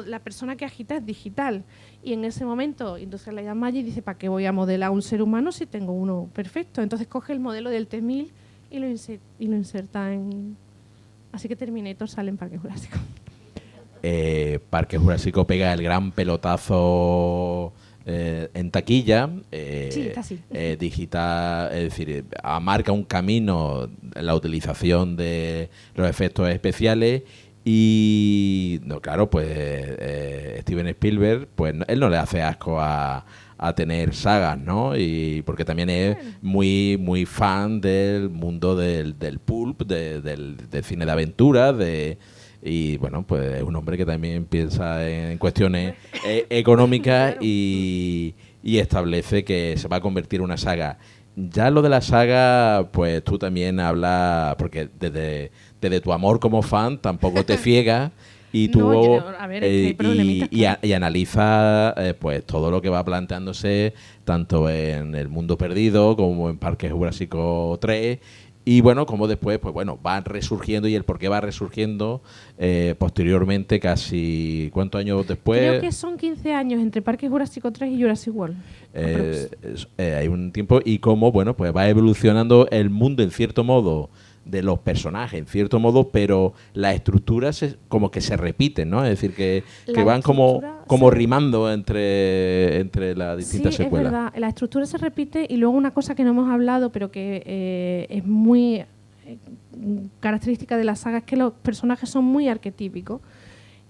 La persona que agita es digital. Y en ese momento Industrial Light and Magic dice, ¿para qué voy a modelar un ser humano si tengo uno perfecto? Entonces coge el modelo del T-1000 y lo inserta en... Así que Terminator sale en Parque Jurásico. Parque Jurásico pega el gran pelotazo en taquilla, sí, casi. digital, es decir, marca un camino en la utilización de los efectos especiales y, no, claro, pues Steven Spielberg, pues él no le hace asco a tener sagas, ¿no? Y porque también es muy muy fan del mundo del pulp, del cine de aventuras, y bueno, pues es un hombre que también piensa en cuestiones económicas claro. y establece que se va a convertir en una saga. Ya lo de la saga, pues tú también hablas, porque desde tu amor como fan tampoco te ciegas y tú y analiza pues todo lo que va planteándose tanto en El Mundo Perdido como en Parque Jurásico 3 y bueno, como después pues bueno van resurgiendo y el por qué va resurgiendo posteriormente casi ¿cuántos años después? Creo que son 15 años entre Parque Jurásico 3 y Jurassic World. Hay un tiempo y cómo bueno pues va evolucionando el mundo en cierto modo de los personajes, en cierto modo, pero las estructuras como que se repiten, ¿no? Es decir, que van como rimando entre las distintas secuelas. Sí, es verdad. La estructura se repite y luego una cosa que no hemos hablado, pero que es muy característica de la saga, es que los personajes son muy arquetípicos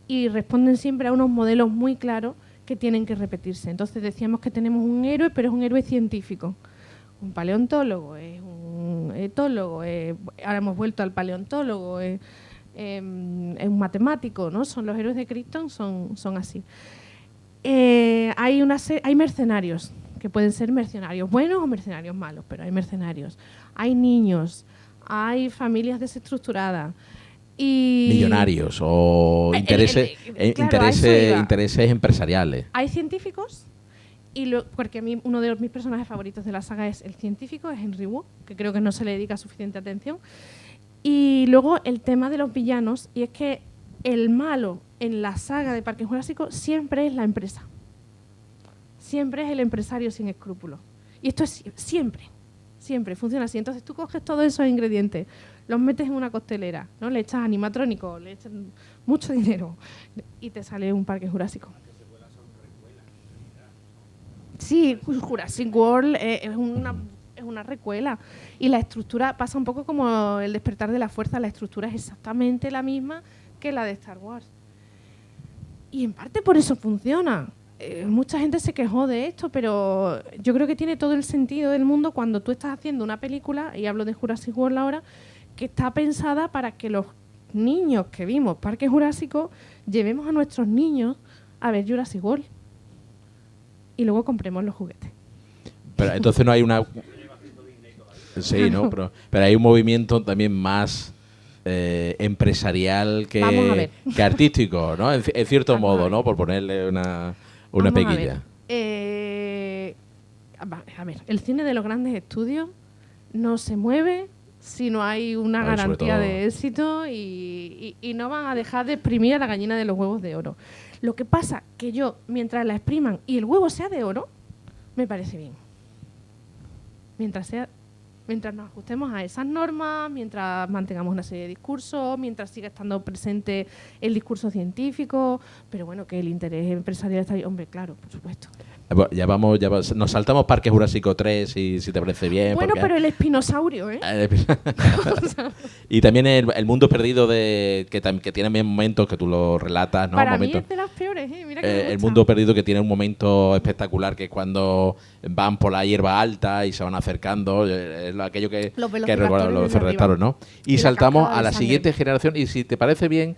y responden siempre a unos modelos muy claros que tienen que repetirse. Entonces decíamos que tenemos un héroe, pero es un héroe científico. Un paleontólogo, es un etólogo, ahora hemos vuelto al paleontólogo, es un matemático, ¿no? Son los héroes de Krypton, son así. Hay mercenarios, que pueden ser mercenarios buenos o mercenarios malos, pero hay mercenarios. Hay niños, hay familias desestructuradas. Y millonarios o intereses empresariales. Hay científicos. Porque a mí uno de mis personajes favoritos de la saga es el científico, es Henry Wu, que creo que no se le dedica suficiente atención. Y luego el tema de los villanos, y es que el malo en la saga de Parque Jurásico siempre es la empresa. Siempre es el empresario sin escrúpulos. Y esto es siempre funciona así. Entonces tú coges todos esos ingredientes, los metes en una costelera, ¿no? Le echas animatrónico, le echas mucho dinero y te sale un Parque Jurásico. Sí, Jurassic World es una recuela y la estructura pasa un poco como El Despertar de la Fuerza, la estructura es exactamente la misma que la de Star Wars. Y en parte por eso funciona. mucha gente se quejó de esto, pero yo creo que tiene todo el sentido del mundo cuando tú estás haciendo una película, y hablo de Jurassic World ahora, que está pensada para que los niños que vimos Parque Jurásico llevemos a nuestros niños a ver Jurassic World. Y luego compremos los juguetes. Pero entonces no hay una... Sí, ¿no? Pero hay un movimiento también más empresarial Vamos a ver. que artístico, ¿no? En cierto Vamos a modo, ver. ¿no? Por ponerle una Vamos pequilla. A ver, el cine de los grandes estudios no se mueve si no hay una Vale, sobre garantía todo- de éxito y no van a dejar de exprimir a la gallina de los huevos de oro. Lo que pasa que yo, mientras la expriman y el huevo sea de oro, me parece bien. Mientras nos ajustemos a esas normas, mientras mantengamos una serie de discursos, mientras siga estando presente el discurso científico, pero bueno, que el interés empresarial está ahí. Hombre, claro, por supuesto. Bueno, nos saltamos Parque Jurásico 3, si te parece bien. Bueno, porque- pero el espinosaurio, ¿eh? Y también el mundo perdido que tiene también momentos que tú lo relatas, ¿no? Para mí Momentos- es de las peores, ¿eh? Mira que me el gusta. mundo perdido que tiene un momento espectacular, que es cuando van por la hierba alta y se van acercando, es aquello que Los que velociraptores recuerdan los desde velociraptores, ¿no? Y Y la saltamos cascada a de la sangre. siguiente generación, y si te parece bien,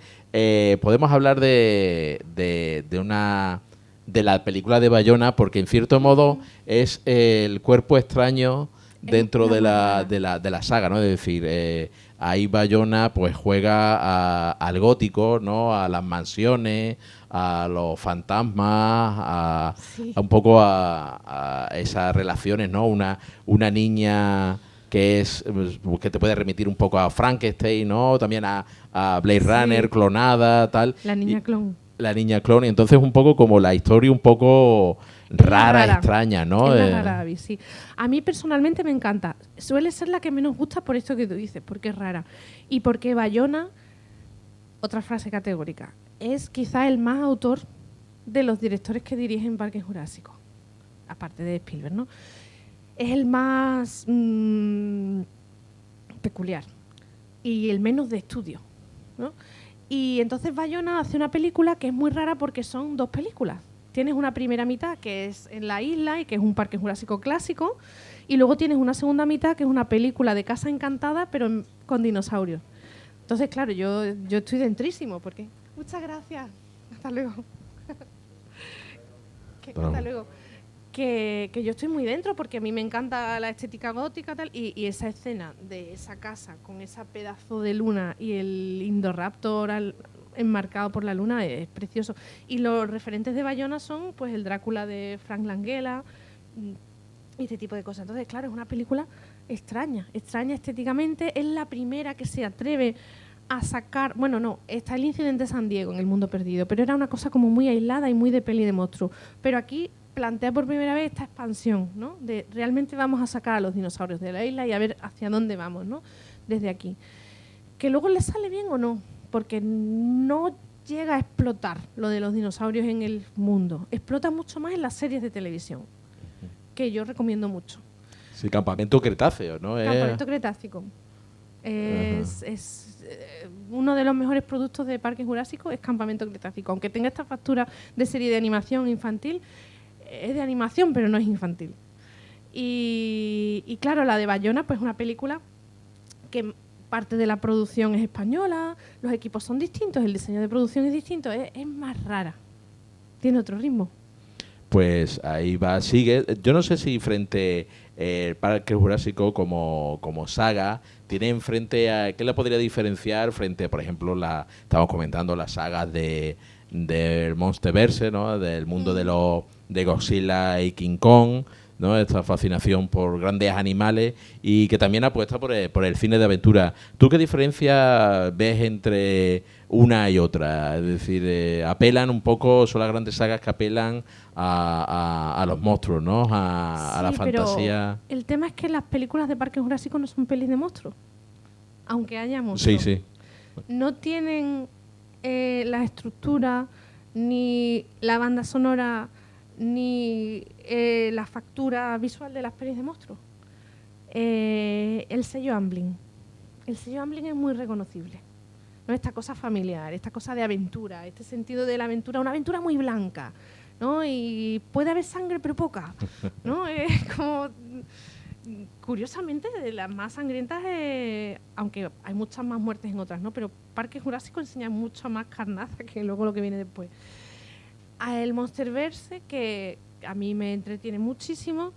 podemos hablar de la película de Bayona, porque en cierto modo es el cuerpo extraño dentro la de más de la saga, ¿no? Es decir, ahí Bayona pues juega al gótico, ¿no? A las mansiones, a los fantasmas, Sí. a un poco a esas relaciones, ¿no? Una niña que es que te puede remitir un poco a Frankenstein, ¿no? También a Blade Sí. Runner, clonada, tal. La niña Y- clon. la niña clon, y entonces un poco como la historia un poco rara, extraña, ¿no? Es la rara, Abby, sí. A mí personalmente me encanta. Suele ser la que menos gusta por esto que tú dices, porque es rara. Y porque Bayona, otra frase categórica, es quizá el más autor de los directores que dirigen Parque Jurásico, aparte de Spielberg, ¿no? Es el más peculiar y el menos de estudio, ¿no? Y entonces Bayona hace una película que es muy rara porque son dos películas. Tienes una primera mitad que es en la isla y que es un parque jurásico clásico, y luego tienes una segunda mitad que es una película de Casa Encantada pero con dinosaurios. Entonces, claro, yo estoy dentrísimo porque... Muchas gracias. Hasta luego. Hasta luego. Que yo estoy muy dentro porque a mí me encanta la estética gótica tal, y esa escena de esa casa con ese pedazo de luna y el Indoraptor enmarcado por la luna es precioso. Y los referentes de Bayona son pues el Drácula de Frank Langella y este tipo de cosas. Entonces, claro, es una película extraña estéticamente. Es la primera que se atreve a sacar... Bueno, no, está el incidente de San Diego en El Mundo Perdido, pero era una cosa como muy aislada y muy de peli de monstruo. Pero aquí plantea por primera vez esta expansión, ¿no? De realmente vamos a sacar a los dinosaurios de la isla y a ver hacia dónde vamos, ¿no? Desde aquí. Que luego les sale bien o no, porque no llega a explotar lo de los dinosaurios en el mundo. Explota mucho más en las series de televisión, que yo recomiendo mucho. Sí, Campamento Cretáceo, ¿no? Campamento Cretácico. Es uno de los mejores productos de Parque Jurásico es Campamento Cretácico. Aunque tenga esta factura de serie de animación infantil, es de animación, pero no es infantil. Y claro, la de Bayona, pues es una película que parte de la producción es española, los equipos son distintos, el diseño de producción es distinto, es más rara. Tiene otro ritmo. Pues ahí va, sigue. Yo no sé si frente el Parque Jurásico como saga tiene enfrente a... ¿Qué le podría diferenciar frente, por ejemplo, estamos comentando las sagas del Monsterverse, ¿no? Del mundo de Godzilla y King Kong, ¿no? Esta fascinación por grandes animales y que también apuesta por el cine de aventura. ¿Tú qué diferencia ves entre una y otra? Es decir, apelan un poco, son las grandes sagas que apelan a los monstruos, ¿no? A la Sí, pero fantasía. el tema es que las películas de Parque Jurásico no son pelis de monstruos, aunque haya monstruos. Sí, sí. No tienen la estructura, ni la banda sonora, ni la factura visual de las pelis de monstruos. El sello Amblin. El sello Amblin es muy reconocible. ¿No? Esta cosa familiar, esta cosa de aventura, este sentido de la aventura, una aventura muy blanca. ¿no? Y puede haber sangre, pero poca, ¿no? Es como... Curiosamente, de las más sangrientas, aunque hay muchas más muertes en otras, ¿no? Pero Parque Jurásico enseña mucho más carnaza que luego lo que viene después. A el Monsterverse, que a mí me entretiene muchísimo,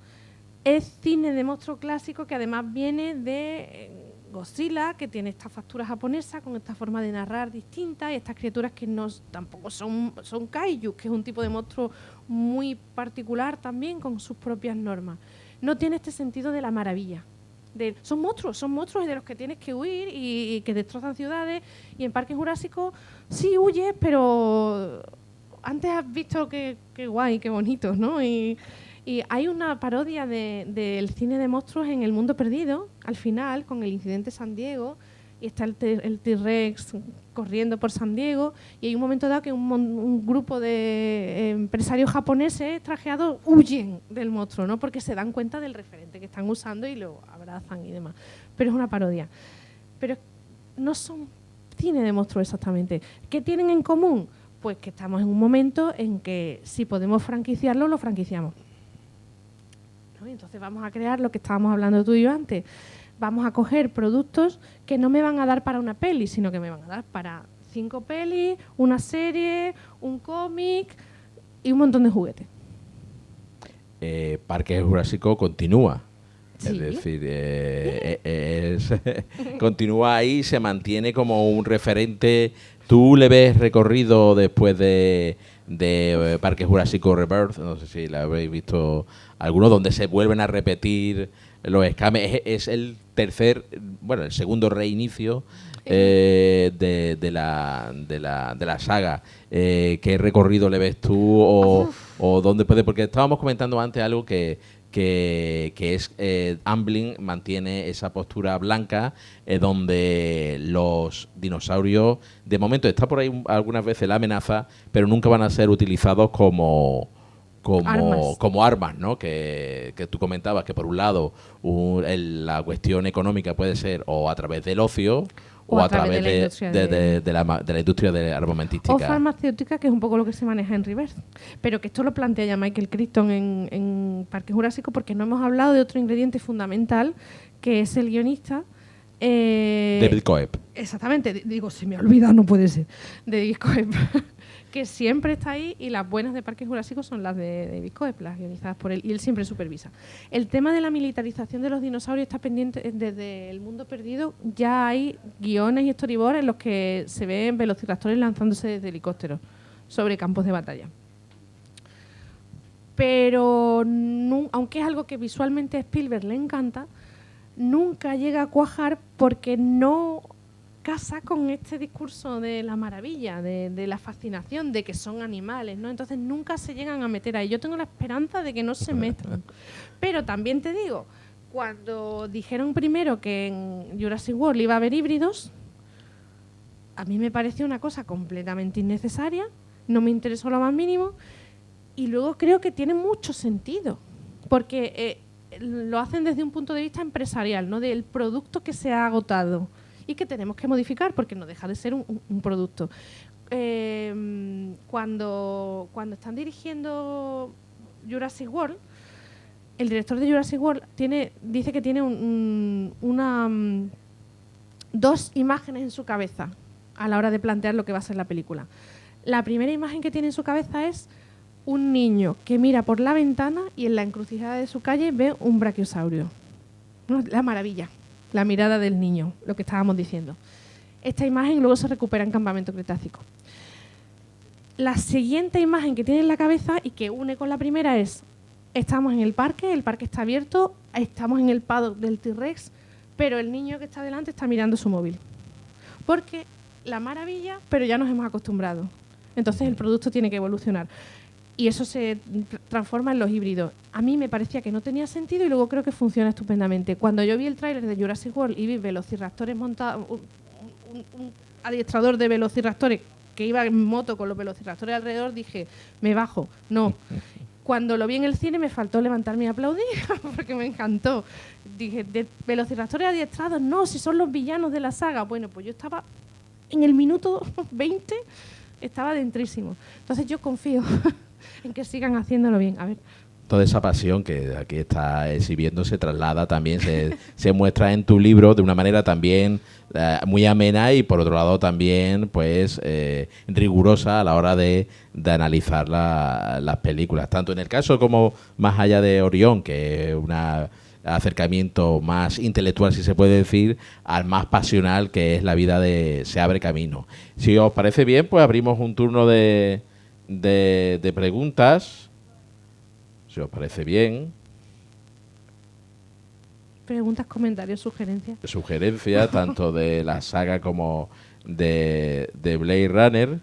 es cine de monstruo clásico que además viene de Godzilla, que tiene esta factura japonesa con esta forma de narrar distinta y estas criaturas que tampoco son kaiju, que es un tipo de monstruo muy particular también con sus propias normas. No tiene este sentido de la maravilla. Son monstruos de los que tienes que huir y que destrozan ciudades. Y en Parque Jurásico sí huyes, pero antes has visto qué guay, qué bonito, ¿no? Y hay una parodia del cine de monstruos en El Mundo Perdido, al final, con el incidente San Diego, y está el T-Rex corriendo por San Diego, y hay un momento dado que un grupo de empresarios japoneses trajeados huyen del monstruo, ¿no? Porque se dan cuenta del referente que están usando y lo abrazan y demás. Pero es una parodia. Pero no son cine de monstruos exactamente. ¿Qué tienen en común? Pues que estamos en un momento en que si podemos franquiciarlo, lo franquiciamos, ¿no? Y entonces vamos a crear lo que estábamos hablando tú y yo antes. Vamos a coger productos que no me van a dar para una peli, sino que me van a dar para 5 pelis, una serie, un cómic y un montón de juguetes. Parque Jurásico continúa. Sí. Es decir, continúa ahí, se mantiene como un referente. ¿Tú le ves recorrido después de Parque Jurásico Rebirth? No sé si la habéis visto alguno, donde se vuelven a repetir los escames. Es el segundo reinicio de la saga. ¿Qué recorrido le ves tú o dónde puede? Porque estábamos comentando antes algo que es Amblin mantiene esa postura blanca donde los dinosaurios, de momento está por ahí algunas veces la amenaza, pero nunca van a ser utilizados como armas, ¿no? Que tú comentabas que por un lado la cuestión económica puede ser o a través del ocio o a través de la industria de armamentística. O farmacéutica, que es un poco lo que se maneja en Reverse. Pero que esto lo plantea ya Michael Crichton en Parque Jurásico, porque no hemos hablado de otro ingrediente fundamental, que es el guionista. David Coeb. Exactamente. Digo, se me ha olvidado, no puede ser. David Coeb. Que siempre está ahí, y las buenas de Parque Jurásico son las de David Coeb, las guionizadas por él, y él siempre supervisa. El tema de la militarización de los dinosaurios está pendiente desde El Mundo Perdido. Ya hay guiones y storyboards en los que se ven velociraptores lanzándose desde helicópteros sobre campos de batalla. Pero, aunque es algo que visualmente a Spielberg le encanta, nunca llega a cuajar porque no casa con este discurso de la maravilla, de la fascinación, de que son animales, ¿no? Entonces nunca se llegan a meter ahí. Yo tengo la esperanza de que no se metan. Pero también te digo, cuando dijeron primero que en Jurassic World iba a haber híbridos, a mí me pareció una cosa completamente innecesaria, no me interesó lo más mínimo, y luego creo que tiene mucho sentido, porque lo hacen desde un punto de vista empresarial, ¿no? Del producto que se ha agotado y que tenemos que modificar porque no deja de ser un producto. Cuando están dirigiendo Jurassic World, el director de Jurassic World dice que tiene dos imágenes en su cabeza a la hora de plantear lo que va a ser la película. La primera imagen que tiene en su cabeza es un niño que mira por la ventana y en la encrucijada de su calle ve un brachiosaurio. La maravilla. La mirada del niño, lo que estábamos diciendo. Esta imagen luego se recupera en Campamento Cretácico. La siguiente imagen que tiene en la cabeza y que une con la primera es: estamos en el parque está abierto, estamos en el paddock del T-Rex, pero el niño que está delante está mirando su móvil. Porque la maravilla, pero ya nos hemos acostumbrado. Entonces el producto tiene que evolucionar. Y eso se transforma en los híbridos. A mí me parecía que no tenía sentido y luego creo que funciona estupendamente. Cuando yo vi el tráiler de Jurassic World y vi velociraptores montados, un adiestrador de velociraptores que iba en moto con los velociraptores alrededor, dije, me bajo. No. Cuando lo vi en el cine me faltó levantarme y aplaudir porque me encantó. Dije, de velociraptores adiestrados, no, si son los villanos de la saga. Bueno, pues yo estaba en el minuto 20 estaba dentrísimo. Entonces yo confío en que sigan haciéndolo bien. A ver. Toda esa pasión que aquí está exhibiendo se traslada también, se muestra en tu libro de una manera también muy amena y por otro lado también pues rigurosa a la hora de analizar las películas. Tanto en el caso como Más allá de Orión, que es un acercamiento más intelectual, si se puede decir, al más pasional, que es la vida de Se abre camino. Si os parece bien, pues abrimos un turno de preguntas. Si os parece bien. Preguntas, comentarios, sugerencias. Sugerencias, tanto de la saga como de Blade Runner.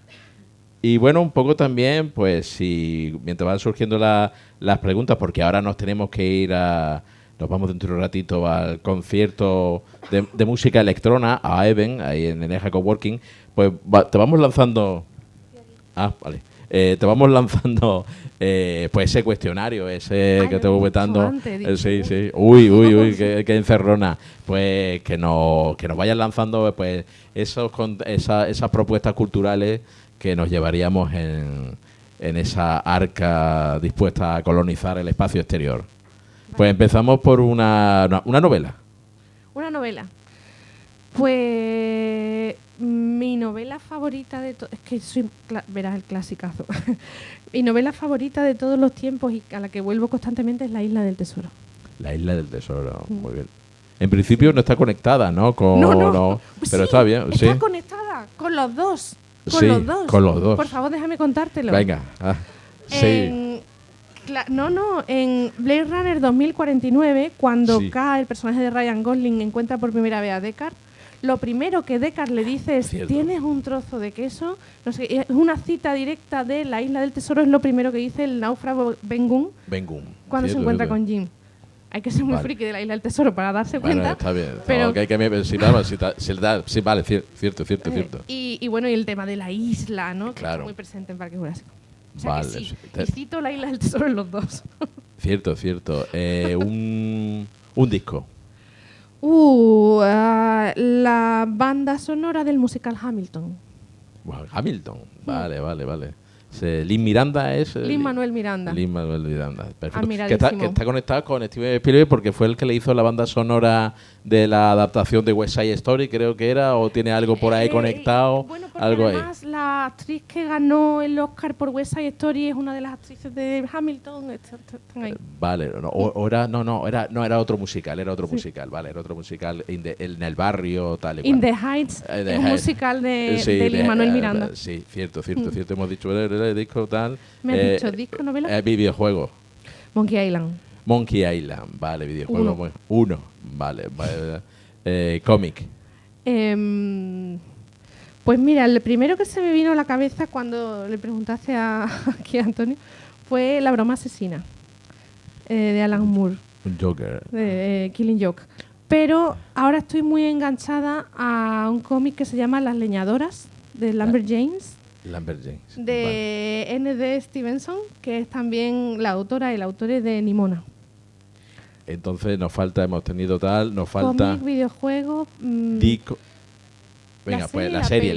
Y bueno, un poco también, pues si mientras van surgiendo las preguntas, porque ahora nos tenemos que ir nos vamos dentro de un ratito al concierto de música electrona, a Even, ahí en Energia Coworking, pues te vamos lanzando... Ah, vale. Te vamos lanzando pues ese cuestionario, ese que te voy comentando. Sí, sí. Uy, qué encerrona. Pues que nos vayan lanzando pues esas propuestas culturales que nos llevaríamos en esa arca dispuesta a colonizar el espacio exterior. Vale. Pues empezamos por una novela. Una novela. Pues mi novela favorita de es que verás el clasicazo. Mi novela favorita de todos los tiempos y a la que vuelvo constantemente es La Isla del Tesoro. La Isla del Tesoro, muy bien. En principio no está conectada, ¿no? No. Pero sí, está bien. Está conectada con los dos. Con los dos. Por favor, déjame contártelo. Venga. Sí. En Blade Runner 2049, cuando K, el personaje de Ryan Gosling, encuentra por primera vez a Deckard, lo primero que Deckard le dice es: ¿tienes un trozo de queso? No sé, es una cita directa de La Isla del Tesoro, es lo primero que dice el náufrago Ben Gunn cuando se encuentra con Jim. Hay que ser muy friki de La Isla del Tesoro para darse cuenta. Está bien. Pero vale, cierto. Y bueno, y el tema de la isla, ¿no? Que está muy presente en Parque Jurásico. O sea vale. Que sí, y cito La Isla del Tesoro en los dos. Cierto. Un disco. La banda sonora del musical Hamilton. Wow, Hamilton, vale. Lin-Manuel Miranda. Perfecto. Que está conectado con Steven Spielberg porque fue el que le hizo la banda sonora de la adaptación de West Side Story, creo que era, o tiene algo por ahí conectado. Bueno, porque algo además ahí. La actriz que ganó el Oscar por West Side Story es una de las actrices de Hamilton. Están ahí. Vale, era otro musical, musical, vale, era otro musical en el barrio, tal y cual. In the Heights, el musical de Lin-Manuel Miranda. Sí, cierto, hemos dicho el disco tal. ¿Me has dicho disco, novela? Videojuego. Monkey Island, vale, videojuego. Uno, vale. Cómic. Pues mira, el primero que se me vino a la cabeza cuando le preguntaste aquí a Antonio fue La broma asesina, de Alan Moore. Un Joker. Killing Joke. Pero ahora estoy muy enganchada a un cómic que se llama Las leñadoras, de Lambert James. De N.D. Stevenson, que es también la autora y el autor de Nimona. Entonces nos falta Cómic, videojuego... disco. Venga, pues la serie.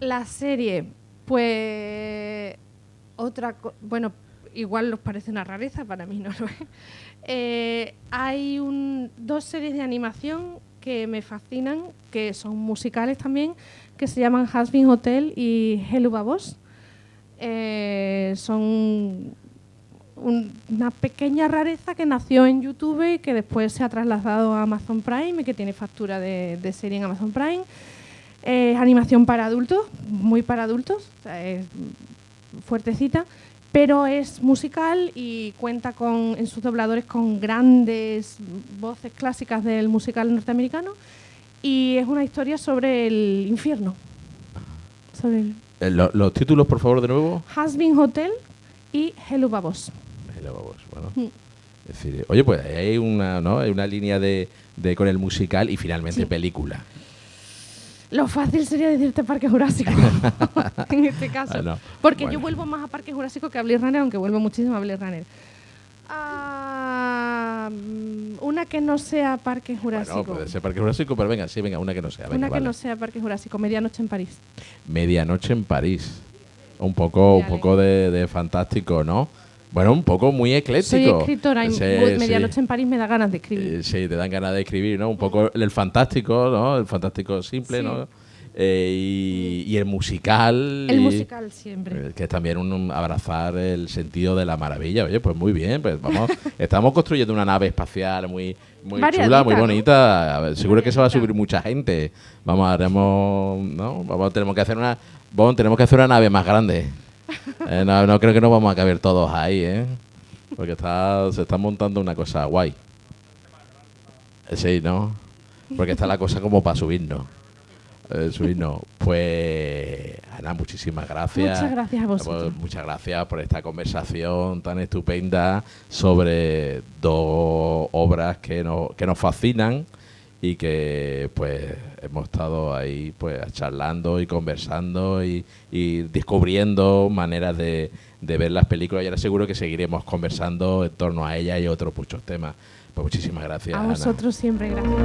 La serie, pues... Bueno, igual os parece una rareza, para mí no lo es. Hay dos series de animación que me fascinan, que son musicales también, que se llaman Hazbin Hotel y Helluva Boss. Son una pequeña rareza que nació en YouTube y que después se ha trasladado a Amazon Prime y que tiene factura de serie en Amazon Prime. Es animación para adultos, muy para adultos, o sea, es fuertecita, pero es musical y cuenta en sus dobladores con grandes voces clásicas del musical norteamericano, y es una historia sobre el infierno. Los títulos, por favor, de nuevo. Hazbin Hotel y Helluva Boss. Bueno. Es decir, oye, pues hay una línea de con el musical y finalmente película. Lo fácil sería decirte Parque Jurásico en este caso. Porque yo vuelvo más a Parque Jurásico que a Blade Runner, aunque vuelvo muchísimo a Blade Runner. Una que no sea Parque Jurásico. Bueno, puede ser Parque Jurásico, pero venga, sí, venga, una que no sea. Venga, Una que vale. no sea Parque Jurásico, Medianoche en París. Medianoche en París. Un poco de fantástico, ¿no? Bueno, un poco muy ecléctico. Soy escritora y Sí, Medianoche sí. en París me da ganas de escribir. Sí, te dan ganas de escribir, ¿no? Un poco el fantástico, ¿no? El fantástico simple, Sí. ¿no? Y el musical. El musical siempre. Que es también abrazar el sentido de la maravilla. Oye, pues muy bien, pues vamos, estamos construyendo una nave espacial muy Variadita, chula, muy ¿no? bonita. A ver, seguro que se va a Variadita. subir mucha gente. Tenemos que hacer una nave más grande. No creo que nos vamos a caber todos ahí, ¿eh? Porque se está montando una cosa guay. Sí, ¿no? Porque está la cosa como para subirnos. Pues, Ana, muchísimas gracias. Muchas gracias a vosotros. Pues, muchas gracias por esta conversación tan estupenda sobre dos obras que nos fascinan y que pues hemos estado ahí pues charlando y conversando y descubriendo maneras de ver las películas, y ahora seguro que seguiremos conversando en torno a ella y otros muchos temas. Pues muchísimas gracias, A Ana. vosotros siempre, gracias.